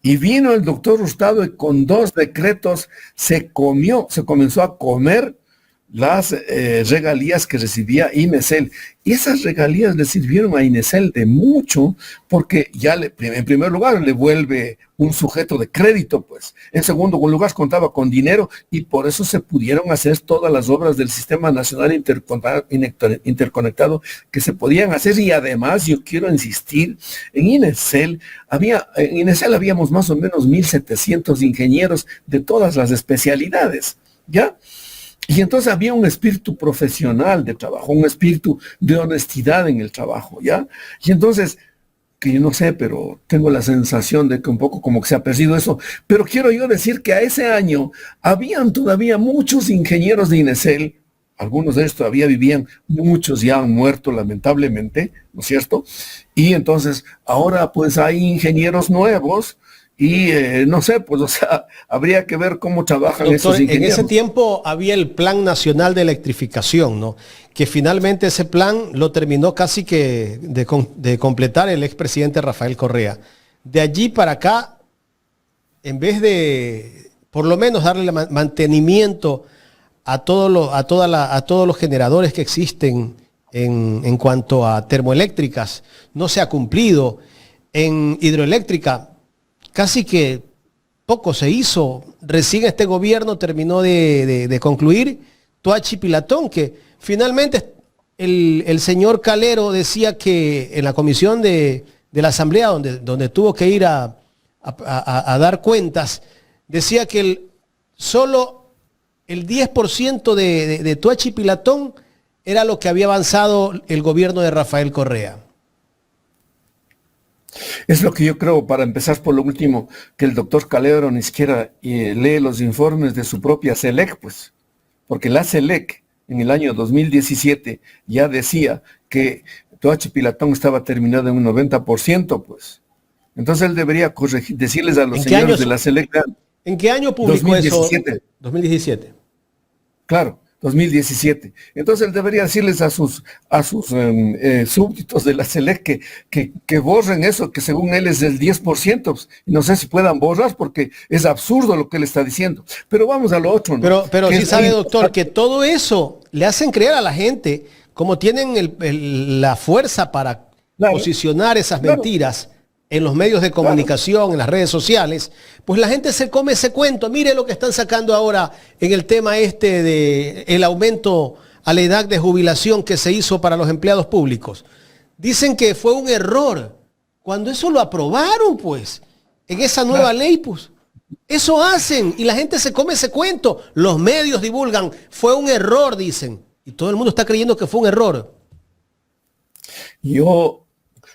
Y vino el doctor Hurtado y con 2 decretos se comenzó a comer las regalías que recibía Inesel. Y esas regalías le sirvieron a Inesel de mucho, porque ya en primer lugar le vuelve un sujeto de crédito, pues. En segundo lugar contaba con dinero y por eso se pudieron hacer todas las obras del Sistema Nacional Interconectado que se podían hacer. Y además yo quiero insistir, en Inesel habíamos más o menos 1.700 ingenieros de todas las especialidades, ¿ya? Y entonces había un espíritu profesional de trabajo, un espíritu de honestidad en el trabajo, ¿ya? Y entonces, que yo no sé, pero tengo la sensación de que un poco como que se ha perdido eso. Pero quiero yo decir que a ese año habían todavía muchos ingenieros de Inesel, algunos de ellos todavía vivían, muchos ya han muerto lamentablemente, ¿no es cierto? Y entonces ahora pues hay ingenieros nuevos. Y no sé, pues, o sea, habría que ver cómo trabajan Doctor, esos ingenieros. en ese tiempo había el Plan Nacional de Electrificación, ¿no? Que finalmente ese plan lo terminó casi que de completar el expresidente Rafael Correa. De allí para acá, en vez de, por lo menos, darle mantenimiento a todos los generadores que existen en cuanto a termoeléctricas, no se ha cumplido. En hidroeléctrica, casi que poco se hizo. Recién este gobierno terminó de concluir Toachi Pilatón, que finalmente el señor Calero decía que en la comisión de la asamblea, donde tuvo que ir a dar cuentas, decía que solo el 10% de Toachi Pilatón era lo que había avanzado el gobierno de Rafael Correa. Es lo que yo creo, para empezar por lo último, que el doctor Calero ni siquiera lee los informes de su propia SELEC, pues, porque la SELEC en el año 2017 ya decía que Toachi Pilatón estaba terminado en un 90%, pues. Entonces él debería decirles a los señores de la SELEC. ¿En qué año publicó 2017. Eso? 2017. Claro, 2017. Entonces él debería decirles a sus súbditos de la SELEC que borren eso, que según él es del 10%. Pues, y no sé si puedan borrar porque es absurdo lo que él está diciendo. Pero vamos a lo otro, ¿no? Pero sí sabe, doctor, que todo eso le hacen creer a la gente, como tienen la fuerza para posicionar esas mentiras en los medios de comunicación, en las redes sociales, pues la gente se come ese cuento. Mire lo que están sacando ahora en el tema de el aumento a la edad de jubilación que se hizo para los empleados públicos. Dicen que fue un error, cuando eso lo aprobaron, pues, en esa nueva ley, pues. Eso hacen y la gente se come ese cuento. Los medios divulgan, fue un error, dicen. Y todo el mundo está creyendo que fue un error.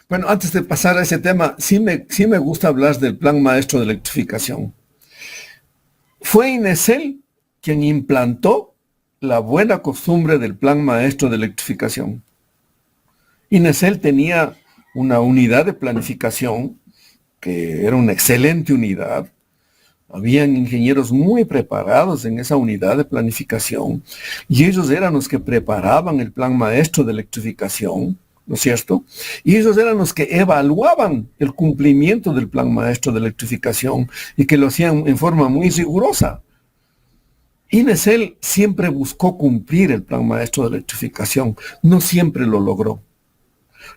Bueno, antes de pasar a ese tema, sí me gusta hablar del Plan Maestro de Electrificación. Fue Inesel quien implantó la buena costumbre del Plan Maestro de Electrificación. Inesel tenía una unidad de planificación que era una excelente unidad. Habían ingenieros muy preparados en esa unidad de planificación y ellos eran los que preparaban el Plan Maestro de Electrificación, ¿no es cierto? Y ellos eran los que evaluaban el cumplimiento del Plan Maestro de Electrificación y que lo hacían en forma muy rigurosa. Inesel siempre buscó cumplir el Plan Maestro de Electrificación, no siempre lo logró.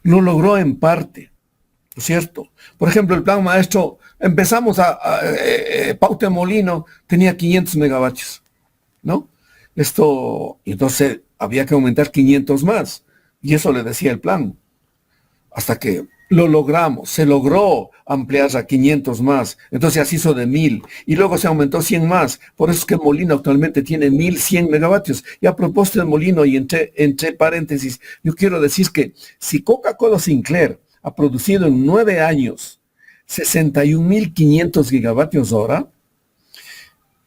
Lo logró en parte, ¿no es cierto? Por ejemplo, el Plan Maestro, empezamos Paute Molino tenía 500 megavatios, ¿no? Entonces había que aumentar 500 más. Y eso le decía el plan. Hasta que lo logramos, se logró ampliar a 500 más. Entonces ya se hizo de 1000. Y luego se aumentó 100 más. Por eso es que Molino actualmente tiene 1100 megavatios. Y a propósito de Molino, y entre paréntesis, yo quiero decir que si Coca-Cola Sinclair ha producido en 9 años 61.500 gigavatios hora,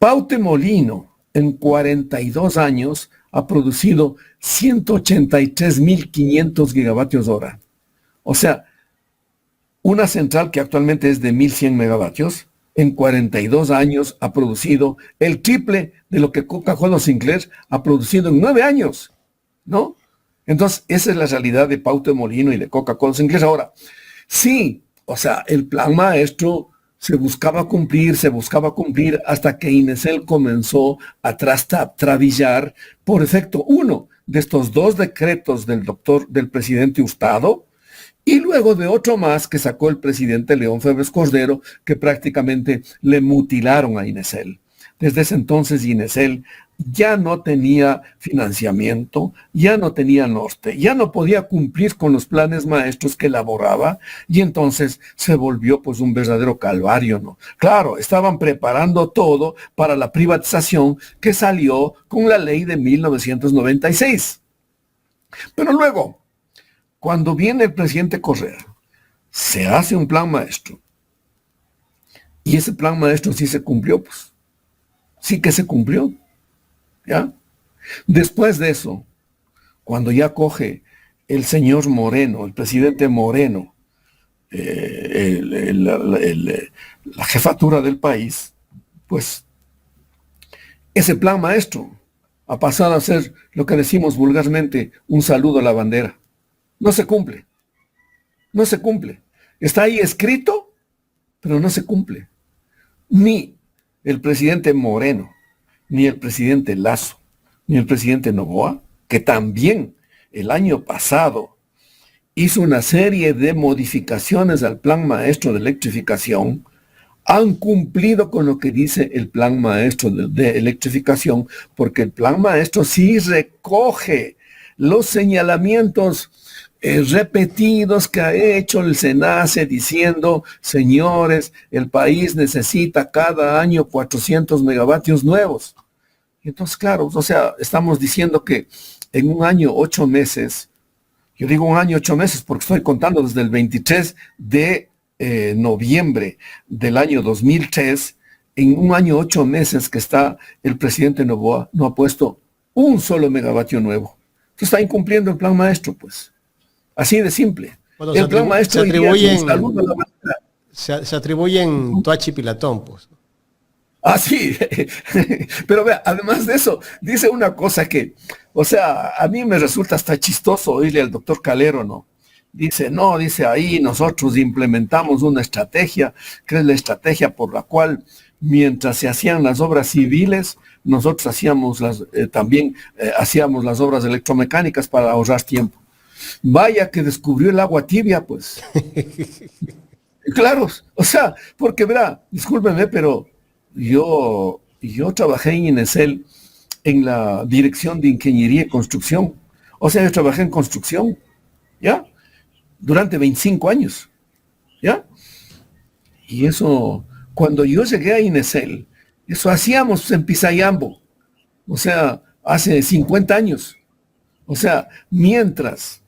Paute Molino en 42 años ha producido 183.500 gigavatios hora. O sea, una central que actualmente es de 1.100 megavatios, en 42 años ha producido el triple de lo que Coca-Cola Sinclair ha producido en 9 años, ¿no? Entonces, esa es la realidad de Paute Molino y de Coca-Cola Sinclair. Ahora, sí, o sea, el plan maestro se buscaba cumplir hasta que Inesel comenzó a trabillar por efecto uno de estos dos decretos del presidente Hurtado y luego de otro más que sacó el presidente León Febres Cordero, que prácticamente le mutilaron a Inesel. Desde ese entonces Inesel ya no tenía financiamiento, ya no tenía norte, ya no podía cumplir con los planes maestros que elaboraba y entonces se volvió pues un verdadero calvario, ¿no? Claro, estaban preparando todo para la privatización que salió con la ley de 1996. Pero luego, cuando viene el presidente Correa, se hace un plan maestro y ese plan maestro sí se cumplió, pues. Sí que se cumplió, ¿ya? Después de eso, cuando ya coge el señor Moreno, el presidente Moreno, la jefatura del país, pues ese plan maestro ha pasado a ser lo que decimos vulgarmente un saludo a la bandera. No se cumple, no se cumple. Está ahí escrito, pero no se cumple. Ni el presidente Moreno, ni el presidente Lasso, ni el presidente Noboa, que también el año pasado hizo una serie de modificaciones al plan maestro de electrificación, han cumplido con lo que dice el plan maestro de electrificación, porque el plan maestro sí recoge los señalamientos repetidos que ha hecho el SENACE diciendo, señores, el país necesita cada año 400 megavatios nuevos. Entonces, claro, o sea, estamos diciendo que en un año, 8 meses, yo digo un año, 8 meses porque estoy contando desde el 23 de noviembre del año 2003, en un año, 8 meses que está el presidente Noboa, no ha puesto un solo megavatio nuevo. Entonces está incumpliendo el plan maestro, pues. Así de simple. Bueno, el plan maestro se atribuyen Toachi Pilatón, pues. Ah, sí. Pero vea, además de eso, dice una cosa que, o sea, a mí me resulta hasta chistoso oírle al doctor Calero, ¿no? Dice, no, dice ahí nosotros implementamos una estrategia, que es la estrategia por la cual mientras se hacían las obras civiles, nosotros hacíamos también hacíamos las obras electromecánicas para ahorrar tiempo. Vaya que descubrió el agua tibia, pues. Claro, o sea, porque verá, discúlpeme, pero yo trabajé en Inesel en la dirección de ingeniería y construcción. O sea, yo trabajé en construcción, ¿ya? Durante 25 años, ¿ya? Y eso, cuando yo llegué a Inesel, eso hacíamos en Pisayambo, o sea, hace 50 años. O sea, mientras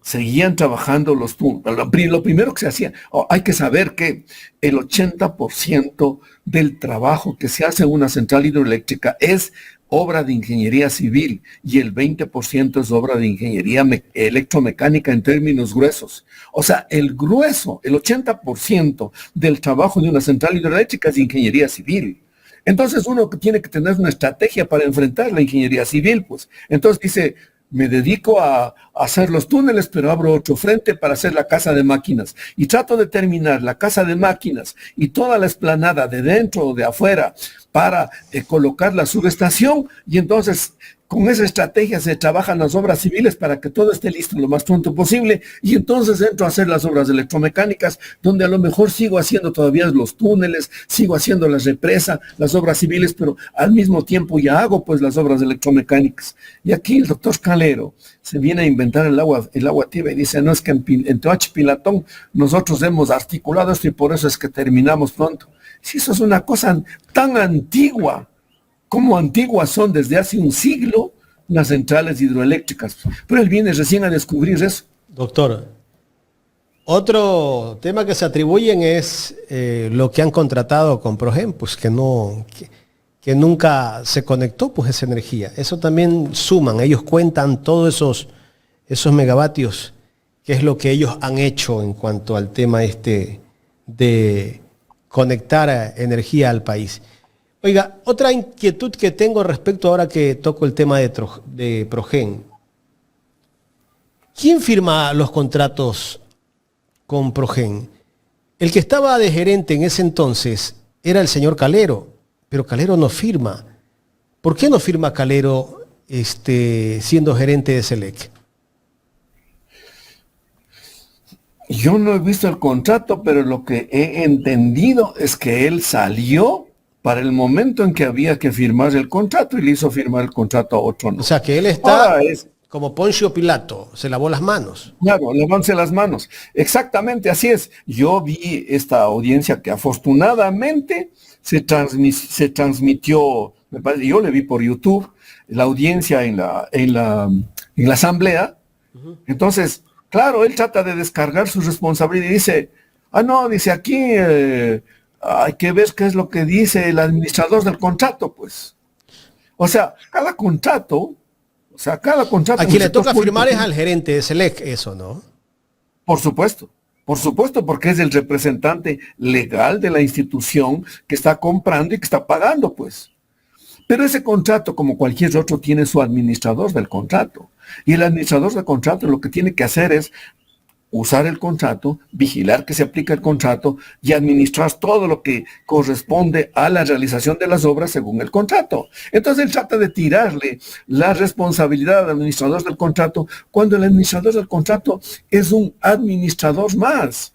seguían trabajando los túneles. Lo primero que se hacía, hay que saber que el 80% del trabajo que se hace en una central hidroeléctrica es obra de ingeniería civil y el 20% es obra de ingeniería electromecánica en términos gruesos. O sea, el grueso, el 80% del trabajo de una central hidroeléctrica es de ingeniería civil. Entonces uno tiene que tener una estrategia para enfrentar la ingeniería civil, pues. Entonces dice, me dedico a hacer los túneles, pero abro otro frente para hacer la casa de máquinas. Y trato de terminar la casa de máquinas y toda la explanada de dentro o de afuera para colocar la subestación. Y entonces, con esa estrategia se trabajan las obras civiles para que todo esté listo lo más pronto posible. Y entonces entro a hacer las obras electromecánicas, donde a lo mejor sigo haciendo todavía los túneles, sigo haciendo las represas, las obras civiles, pero al mismo tiempo ya hago pues las obras electromecánicas. Y aquí el doctor Calero se viene a inventar el agua tibia y dice, no, es que en Toachi Pilatón nosotros hemos articulado esto y por eso es que terminamos pronto. Si eso es una cosa tan antigua, como antiguas son desde hace un siglo las centrales hidroeléctricas. Pero él viene recién a descubrir eso. Doctor, otro tema que se atribuyen es lo que han contratado con Progen, pues que nunca se conectó pues esa energía. Eso también suman, ellos cuentan todos esos megavatios, que es lo que ellos han hecho en cuanto al tema de conectar energía al país. Oiga, otra inquietud que tengo respecto ahora que toco el tema de Progen. ¿Quién firma los contratos con Progen? El que estaba de gerente en ese entonces era el señor Calero, pero Calero no firma. ¿Por qué no firma Calero siendo gerente de Selec? Yo no he visto el contrato, pero lo que he entendido es que él salió para el momento en que había que firmar el contrato y le hizo firmar el contrato a otro. No. O sea, que él está como Poncio Pilato, se lavó las manos. Claro, levántese las manos. Exactamente, así es. Yo vi esta audiencia que afortunadamente se transmitió, me parece, yo le vi por YouTube, la audiencia en la asamblea. Entonces, claro, él trata de descargar su responsabilidad y dice, no, dice aquí hay que ver qué es lo que dice el administrador del contrato, pues. O sea, cada contrato. A quien le toca firmar es al gerente de Selec, eso, ¿no? Por supuesto, porque es el representante legal de la institución que está comprando y que está pagando, pues. Pero ese contrato, como cualquier otro, tiene su administrador del contrato. Y el administrador del contrato lo que tiene que hacer es usar el contrato, vigilar que se aplica el contrato y administrar todo lo que corresponde a la realización de las obras según el contrato. Entonces él trata de tirarle la responsabilidad al administrador del contrato cuando el administrador del contrato es un administrador más.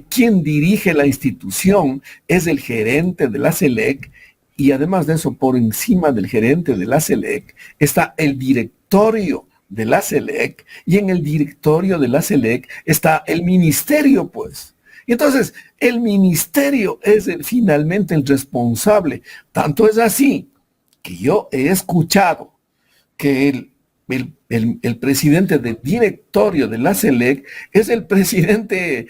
Quien dirige la institución es el gerente de la Selec y además de eso, por encima del gerente de la Selec está el directorio de la Selec, y en el directorio de la Selec está el ministerio, pues. Y entonces, el ministerio es finalmente el responsable. Tanto es así que yo he escuchado que el presidente del directorio de la Selec es el presidente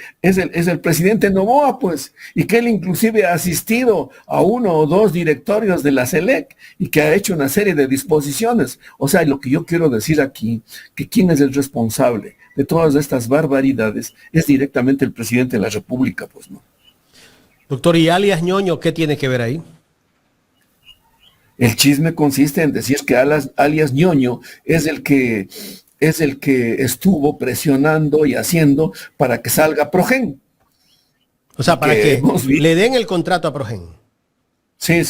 Noboa, pues, y que él inclusive ha asistido a uno o dos directorios de la Selec y que ha hecho una serie de disposiciones. O sea, lo que yo quiero decir aquí, que quién es el responsable de todas estas barbaridades es directamente el presidente de la República, pues, ¿no? Doctor, ¿y alias Ñoño qué tiene que ver ahí? El chisme consiste en decir que alias Ñoño es el que estuvo presionando y haciendo para que salga Progen. O sea, para que le den el contrato a Progen. Sí.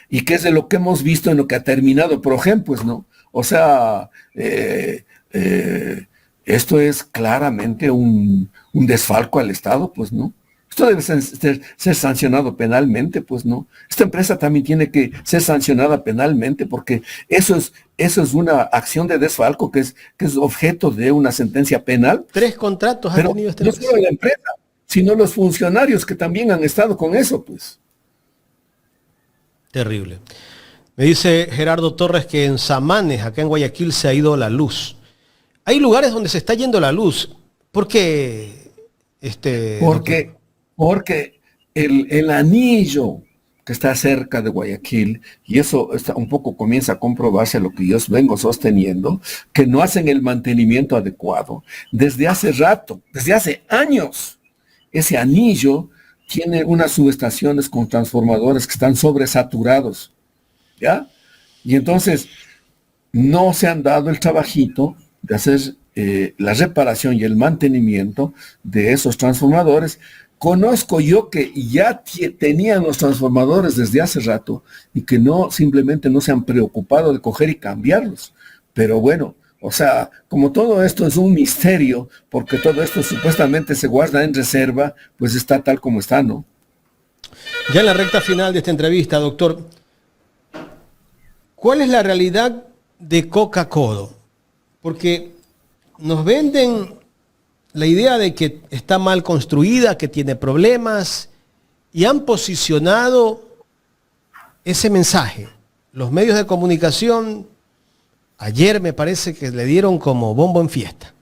Y que es de lo que hemos visto en lo que ha terminado Progen, pues, ¿no? O sea, esto es claramente un desfalco al Estado, pues, ¿no? Esto debe ser sancionado penalmente, pues no. Esta empresa también tiene que ser sancionada penalmente porque eso es una acción de desfalco que es objeto de una sentencia penal. 3 contratos ha tenido no solo la empresa, sino los funcionarios que también han estado con eso, pues. Terrible. Me dice Gerardo Torres que en Samanes, acá en Guayaquil, se ha ido la luz. Hay lugares donde se está yendo la luz. ¿Por qué? Porque el anillo que está cerca de Guayaquil, y eso un poco comienza a comprobarse lo que yo vengo sosteniendo, que no hacen el mantenimiento adecuado. Desde hace rato, desde hace años, ese anillo tiene unas subestaciones con transformadores que están sobresaturados, ¿ya? Y entonces no se han dado el trabajito de hacer la reparación y el mantenimiento de esos transformadores. Conozco yo que ya tenían los transformadores desde hace rato y que simplemente no se han preocupado de coger y cambiarlos. Pero bueno, o sea, como todo esto es un misterio, porque todo esto supuestamente se guarda en reserva, pues está tal como está, ¿no? Ya en la recta final de esta entrevista, doctor, ¿cuál es la realidad de Coca-Cola? Porque nos venden la idea de que está mal construida, que tiene problemas, y han posicionado ese mensaje. Los medios de comunicación, ayer me parece que le dieron como bombo en fiesta,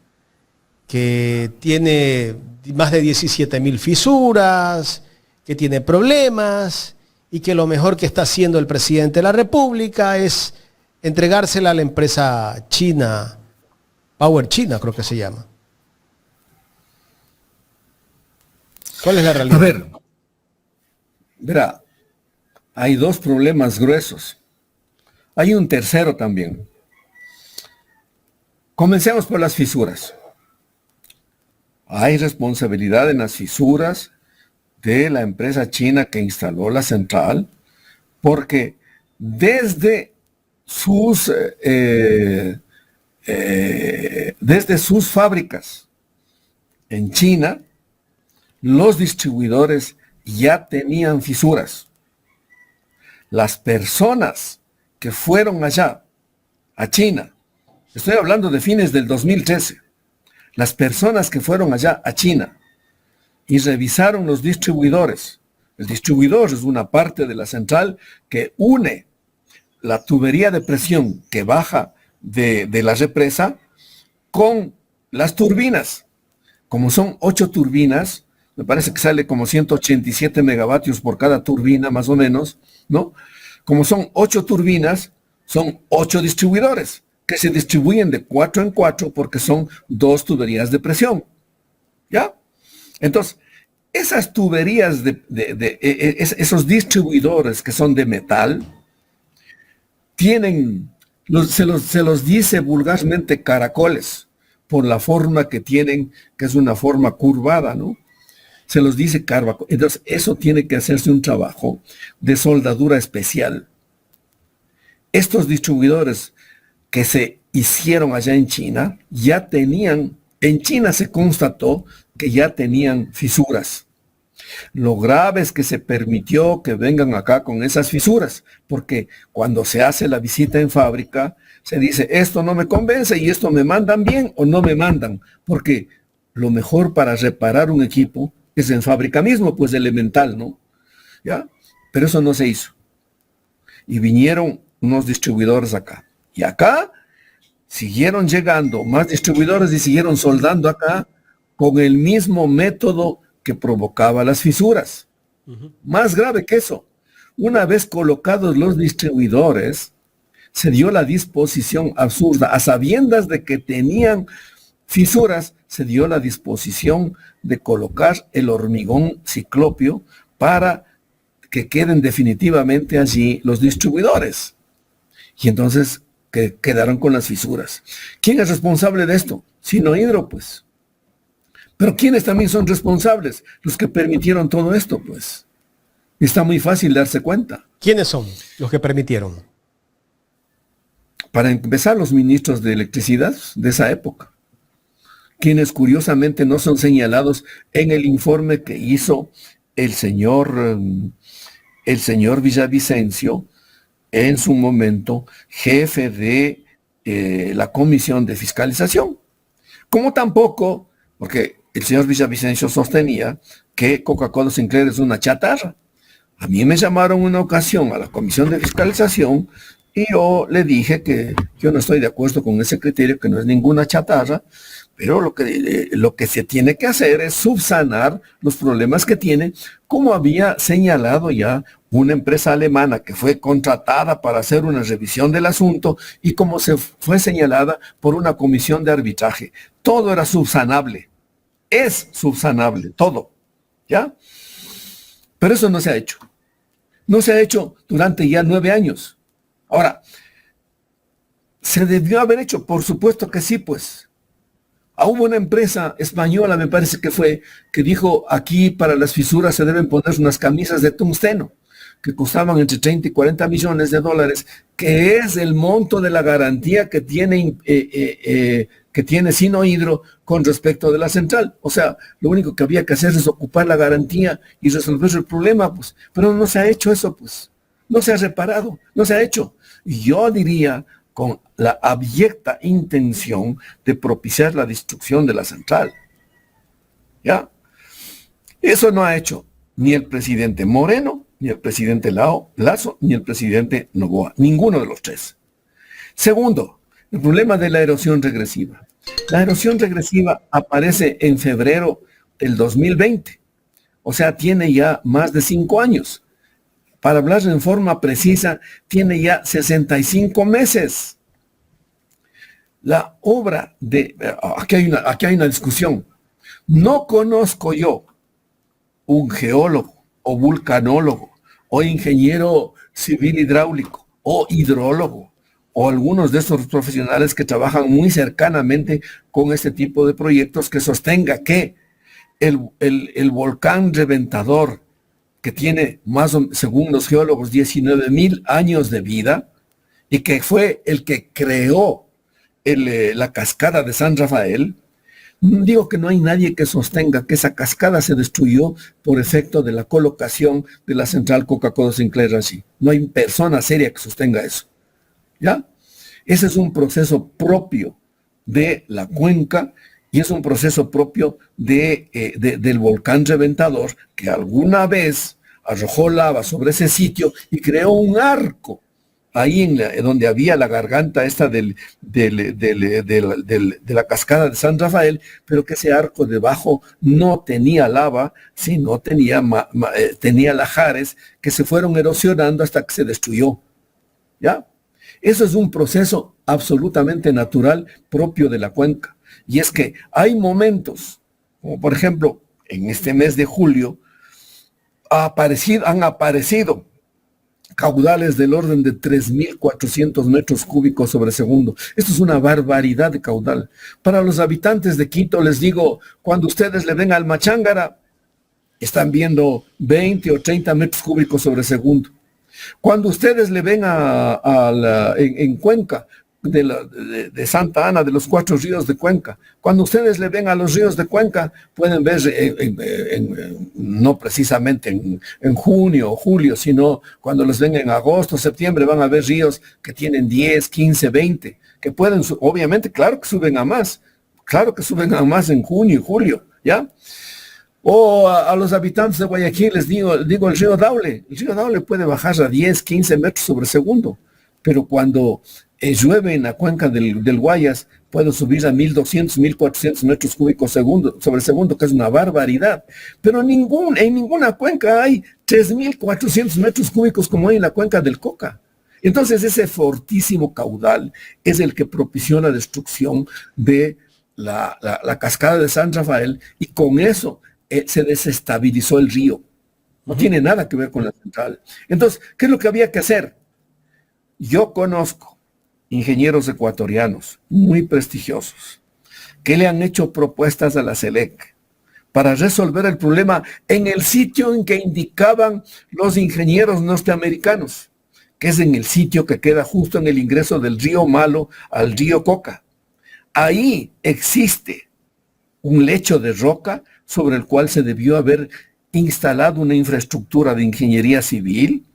que tiene más de 17.000 fisuras, que tiene problemas, y que lo mejor que está haciendo el presidente de la República es entregársela a la empresa china, Power China creo que se llama. ¿Cuál es la realidad? A ver, verá, hay dos problemas gruesos. Hay un tercero también. Comencemos por las fisuras. Hay responsabilidad en las fisuras de la empresa china que instaló la central, porque desde sus fábricas en China, los distribuidores ya tenían fisuras. Las personas que fueron allá, a China, estoy hablando de fines del 2013, las personas que fueron allá a China y revisaron los distribuidores. El distribuidor es una parte de la central que une la tubería de presión que baja de la represa con las turbinas. Como son 8 turbinas, me parece que sale como 187 megavatios por cada turbina, más o menos, ¿no? Como son 8 turbinas, son 8 distribuidores que se distribuyen de 4 en 4 porque son 2 tuberías de presión. ¿Ya? Entonces, esas tuberías esos distribuidores que son de metal, tienen, se los dice vulgarmente caracoles, por la forma que tienen, que es una forma curvada, ¿no? Se los dice caracoles. Entonces, eso tiene que hacerse un trabajo de soldadura especial. Estos distribuidores que se hicieron allá en China, ya tenían, en China se constató que ya tenían fisuras. Lo grave es que se permitió que vengan acá con esas fisuras, porque cuando se hace la visita en fábrica, se dice, esto no me convence y esto me mandan bien o no me mandan, porque lo mejor para reparar un equipo es en fábrica mismo, pues elemental, ¿no? ¿Ya? Pero eso no se hizo. Y vinieron unos distribuidores acá. Y acá siguieron llegando más distribuidores y siguieron soldando acá con el mismo método que provocaba las fisuras. Más grave que eso, una vez colocados los distribuidores, se dio la disposición absurda, a sabiendas de que tenían fisuras, se dio la disposición de colocar el hormigón ciclopio para que queden definitivamente allí los distribuidores. Y entonces quedaron con las fisuras. ¿Quién es responsable de esto? Sinohidro, pues. Pero ¿quiénes también son responsables? Los que permitieron todo esto, pues. Está muy fácil darse cuenta. ¿Quiénes son los que permitieron? Para empezar, los ministros de electricidad de esa época, quienes curiosamente no son señalados en el informe que hizo el señor Villavicencio, en su momento jefe de la Comisión de Fiscalización. Como tampoco, porque el señor Villavicencio sostenía que Coca-Cola Sinclair es una chatarra. A mí me llamaron una ocasión a la Comisión de Fiscalización y yo le dije que yo no estoy de acuerdo con ese criterio, que no es ninguna chatarra, pero lo que se tiene que hacer es subsanar los problemas que tiene, como había señalado ya una empresa alemana que fue contratada para hacer una revisión del asunto y como se fue señalada por una comisión de arbitraje. Todo era subsanable. Es subsanable, todo. ¿Ya? Pero eso no se ha hecho. No se ha hecho durante ya 9 años. Ahora, ¿se debió haber hecho? Por supuesto que sí, pues. Hubo una empresa española, me parece que fue, que dijo, aquí para las fisuras se deben poner unas camisas de tungsteno, que costaban entre 30 y 40 millones de dólares, que es el monto de la garantía que tiene Sinohidro con respecto de la central. O sea, lo único que había que hacer es ocupar la garantía y resolver el problema, pues. Pero no se ha hecho eso, pues. No se ha reparado, no se ha hecho. Y yo diría, con la abyecta intención de propiciar la destrucción de la central. ¿Ya? Eso no ha hecho ni el presidente Moreno, ni el presidente Lazo, ni el presidente Noboa. Ninguno de los tres. Segundo, el problema de la erosión regresiva. La erosión regresiva aparece en febrero del 2020. O sea, tiene ya más de 5 años. Para hablar en forma precisa, tiene ya 65 meses. La obra de... Aquí hay una discusión. No conozco yo un geólogo o vulcanólogo o ingeniero civil hidráulico o hidrólogo o algunos de estos profesionales que trabajan muy cercanamente con este tipo de proyectos que sostenga que el volcán Reventador, que tiene según los geólogos, 19.000 años de vida, y que fue el que creó la cascada de San Rafael. Digo que no hay nadie que sostenga que esa cascada se destruyó por efecto de la colocación de la central Coca-Cola Sinclair allí. No hay persona seria que sostenga eso. ¿Ya? Ese es un proceso propio de la cuenca y es un proceso propio del volcán Reventador, que alguna vez arrojó lava sobre ese sitio y creó un arco ahí donde había la garganta esta de la cascada de San Rafael, pero que ese arco debajo no tenía lava, sino tenía lajares que se fueron erosionando hasta que se destruyó. ¿Ya? Eso es un proceso absolutamente natural propio de la cuenca. Y es que hay momentos, como por ejemplo, en este mes de julio, han aparecido caudales del orden de 3.400 metros cúbicos sobre segundo. Esto es una barbaridad de caudal. Para los habitantes de Quito les digo, cuando ustedes le ven al Machángara, están viendo 20 o 30 metros cúbicos sobre segundo. Cuando ustedes le ven en Cuenca, de Santa Ana, de los 4 ríos de Cuenca, cuando ustedes le ven a los ríos de Cuenca, pueden ver, no precisamente en junio o julio, sino cuando los ven en agosto, septiembre, van a ver ríos que tienen 10, 15, 20, que pueden, obviamente, claro que suben a más en junio y julio, ¿ya? O a los habitantes de Guayaquil les digo el río Daule puede bajar a 10, 15 metros sobre segundo, pero cuando llueve en la cuenca del Guayas, puede subir a 1.200, 1.400 metros cúbicos sobre segundo, que es una barbaridad. Pero en ninguna cuenca hay 3.400 metros cúbicos como hay en la cuenca del Coca. Entonces ese fortísimo caudal es el que propició la destrucción de la cascada de San Rafael, y con eso se desestabilizó el río. No tiene nada que ver con la central. Entonces, ¿qué es lo que había que hacer? Yo conozco ingenieros ecuatorianos muy prestigiosos que le han hecho propuestas a la SELEC para resolver el problema en el sitio en que indicaban los ingenieros norteamericanos, que es en el sitio que queda justo en el ingreso del río Malo al río Coca. Ahí existe un lecho de roca sobre el cual se debió haber instalado una infraestructura de ingeniería civil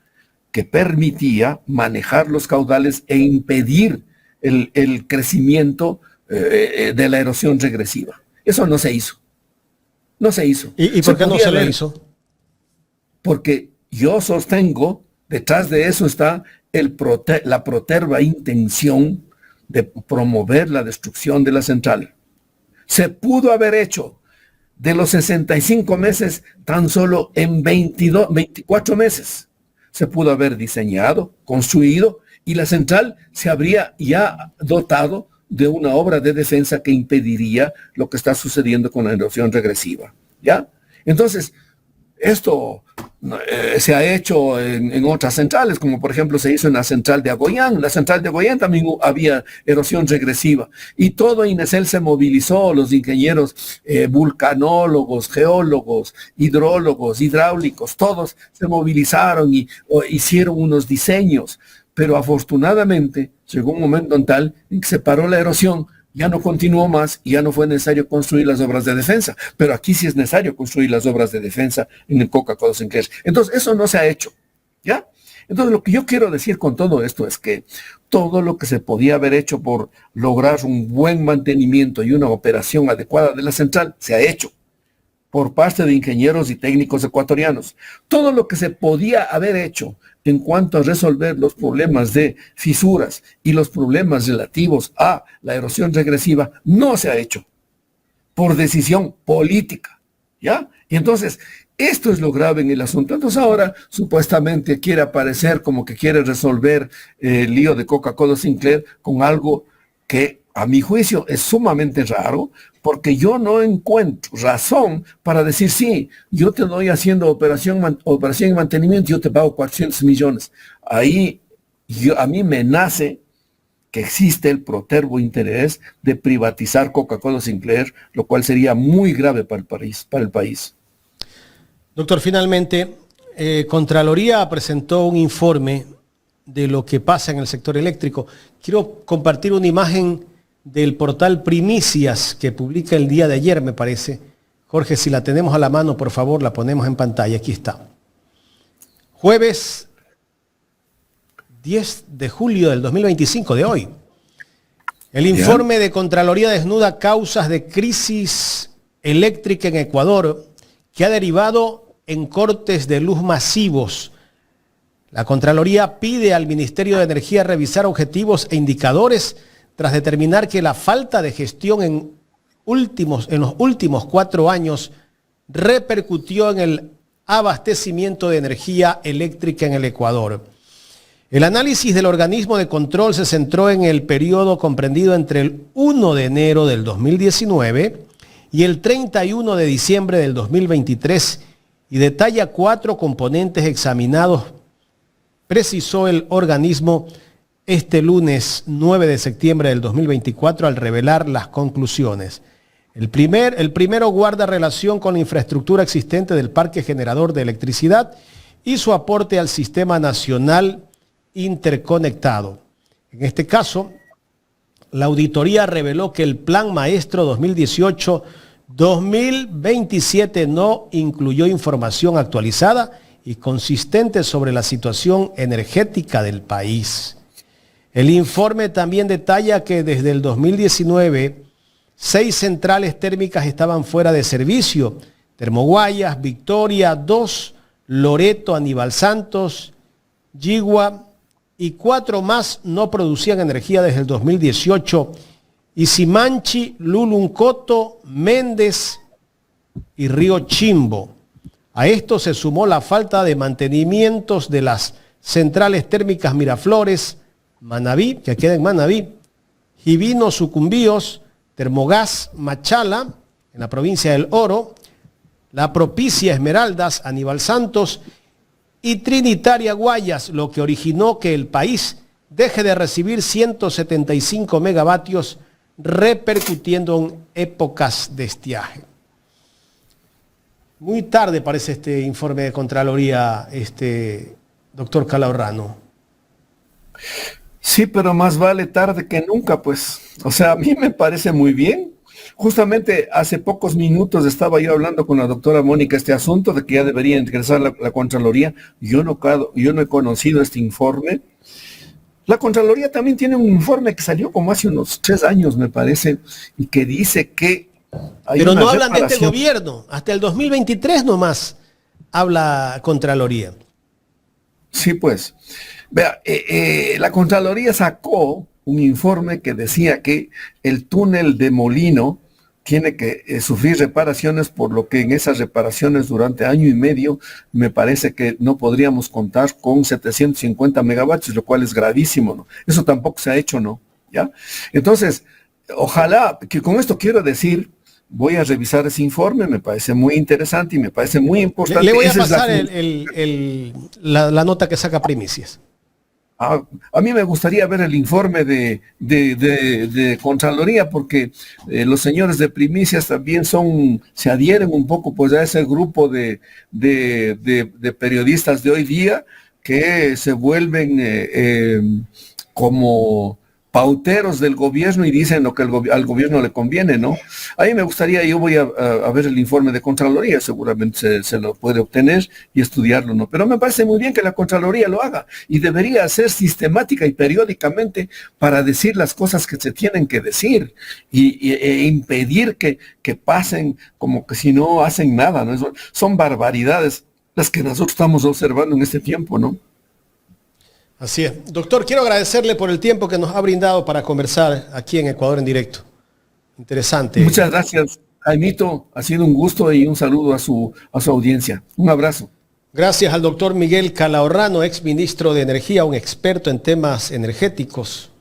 que permitía manejar los caudales e impedir el crecimiento de la erosión regresiva. Eso no se hizo. No se hizo. ¿Y por qué no se lo hizo? Porque yo sostengo, detrás de eso está la proterva intención de promover la destrucción de la central. Se pudo haber hecho de los 65 meses tan solo en 24 meses. Se pudo haber diseñado, construido, y la central se habría ya dotado de una obra de defensa que impediría lo que está sucediendo con la erosión regresiva. ¿Ya? Entonces, esto se ha hecho en otras centrales, como por ejemplo se hizo en la central de Agoyán. La central de Agoyán también había erosión regresiva. Y todo INESEL se movilizó, los ingenieros vulcanólogos, geólogos, hidrólogos, hidráulicos, todos se movilizaron y hicieron unos diseños. Pero afortunadamente llegó un momento en tal en que se paró la erosión, ya no continuó más y ya no fue necesario construir las obras de defensa. Pero aquí sí es necesario construir las obras de defensa en el Coca-Cola Sinclair. Entonces, eso no se ha hecho, ¿ya? Entonces, lo que yo quiero decir con todo esto es que todo lo que se podía haber hecho por lograr un buen mantenimiento y una operación adecuada de la central, se ha hecho por parte de ingenieros y técnicos ecuatorianos. Todo lo que se podía haber hecho en cuanto a resolver los problemas de fisuras y los problemas relativos a la erosión regresiva no se ha hecho por decisión política, ¿ya? Y entonces, esto es lo grave en el asunto. Entonces ahora supuestamente quiere aparecer como que quiere resolver el lío de Coca-Cola Sinclair con algo que a mi juicio es sumamente raro, porque yo no encuentro razón para decir, sí, yo te doy haciendo operación y mantenimiento, yo te pago 400 millones. Ahí a mí me nace que existe el protervo interés de privatizar Coca-Cola Sinclair, lo cual sería muy grave para el país. Doctor, finalmente, Contraloría presentó un informe de lo que pasa en el sector eléctrico. Quiero compartir una imagen del portal Primicias que publica el día de ayer, me parece. Jorge, si la tenemos a la mano, por favor, la ponemos en pantalla. Aquí está. Jueves 10 de julio del 2025, de hoy. El informe de Contraloría desnuda causas de crisis eléctrica en Ecuador que ha derivado en cortes de luz masivos. La Contraloría pide al Ministerio de Energía revisar objetivos e indicadores tras determinar que la falta de gestión en los últimos 4 años repercutió en el abastecimiento de energía eléctrica en el Ecuador. El análisis del organismo de control se centró en el periodo comprendido entre el 1 de enero del 2019 y el 31 de diciembre del 2023 y detalla 4 componentes examinados, precisó el organismo este lunes 9 de septiembre del 2024 al revelar las conclusiones. El primero guarda relación con la infraestructura existente del parque generador de electricidad y su aporte al sistema nacional interconectado. En este caso, la auditoría reveló que el Plan Maestro 2018-2027 no incluyó información actualizada y consistente sobre la situación energética del país. El informe también detalla que desde el 2019, 6 centrales térmicas estaban fuera de servicio: Termoguayas, Victoria 2, Loreto, Aníbal Santos, Yigua, y 4 más no producían energía desde el 2018, Isimanchi, Luluncoto, Méndez y Río Chimbo. A esto se sumó la falta de mantenimientos de las centrales térmicas Miraflores, Manabí, que queda en Manabí, Jibino, Sucumbíos, Termogás, Machala, en la provincia del Oro, La Propicia, Esmeraldas, Aníbal Santos y Trinitaria, Guayas, lo que originó que el país deje de recibir 175 megavatios, repercutiendo en épocas de estiaje. Muy tarde parece este informe de Contraloría, doctor Calahorrano. Sí, pero más vale tarde que nunca, pues. O sea, a mí me parece muy bien. Justamente hace pocos minutos estaba yo hablando con la doctora Mónica este asunto de que ya debería ingresar la Contraloría. Yo no he conocido este informe. La Contraloría también tiene un informe que salió como hace unos 3 años, me parece, y que dice que pero no hablan de este gobierno. Hasta el 2023 nomás habla Contraloría. Sí, pues. Vea, la Contraloría sacó un informe que decía que el túnel de Molino tiene que sufrir reparaciones, por lo que en esas reparaciones durante año y medio me parece que no podríamos contar con 750 megavatios, lo cual es gravísimo, ¿no? Eso tampoco se ha hecho, ¿no? ¿Ya? Entonces, ojalá, que con esto quiero decir, voy a revisar ese informe, me parece muy interesante y me parece muy importante. Le voy a pasar la nota que saca Primicias. A mí me gustaría ver el informe de Contraloría, porque los señores de Primicias también se adhieren un poco pues a ese grupo de periodistas de hoy día que se vuelven como pauteros del gobierno y dicen lo que al gobierno le conviene, ¿no? A mí me gustaría, yo voy a ver el informe de Contraloría, seguramente se lo puede obtener y estudiarlo, ¿no? Pero me parece muy bien que la Contraloría lo haga y debería ser sistemática y periódicamente para decir las cosas que se tienen que decir e impedir que pasen como que si no hacen nada, ¿no? Son barbaridades las que nosotros estamos observando en este tiempo, ¿no? Así es. Doctor, quiero agradecerle por el tiempo que nos ha brindado para conversar aquí en Ecuador en Directo. Interesante. Muchas gracias, Jaimito. Ha sido un gusto y un saludo a su audiencia. Un abrazo. Gracias al doctor Miguel Calahorrano, ex ministro de Energía, un experto en temas energéticos.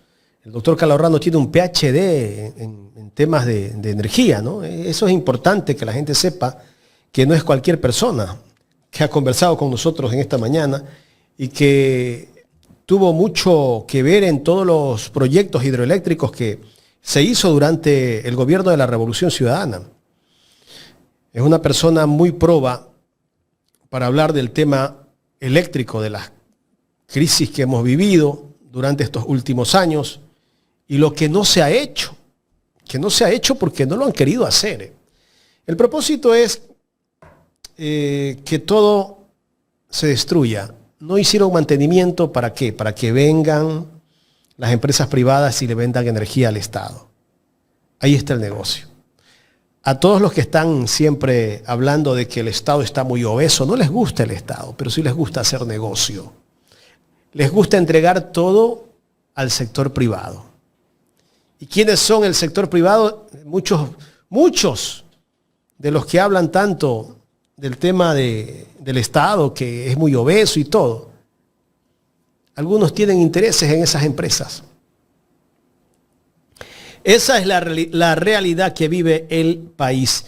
El doctor Calahorrano tiene un PhD en temas de energía, ¿no? Eso es importante que la gente sepa, que no es cualquier persona que ha conversado con nosotros en esta mañana y que tuvo mucho que ver en todos los proyectos hidroeléctricos que se hizo durante el gobierno de la Revolución Ciudadana. Es una persona muy proba para hablar del tema eléctrico, de las crisis que hemos vivido durante estos últimos años y lo que no se ha hecho porque no lo han querido hacer. El propósito es que todo se destruya. No hicieron mantenimiento, ¿para qué? Para que vengan las empresas privadas y le vendan energía al Estado. Ahí está el negocio. A todos los que están siempre hablando de que el Estado está muy obeso, no les gusta el Estado, pero sí les gusta hacer negocio. Les gusta entregar todo al sector privado. ¿Y quiénes son el sector privado? Muchos de los que hablan tanto del tema del Estado, que es muy obeso y todo. Algunos tienen intereses en esas empresas. Esa es la realidad que vive el país.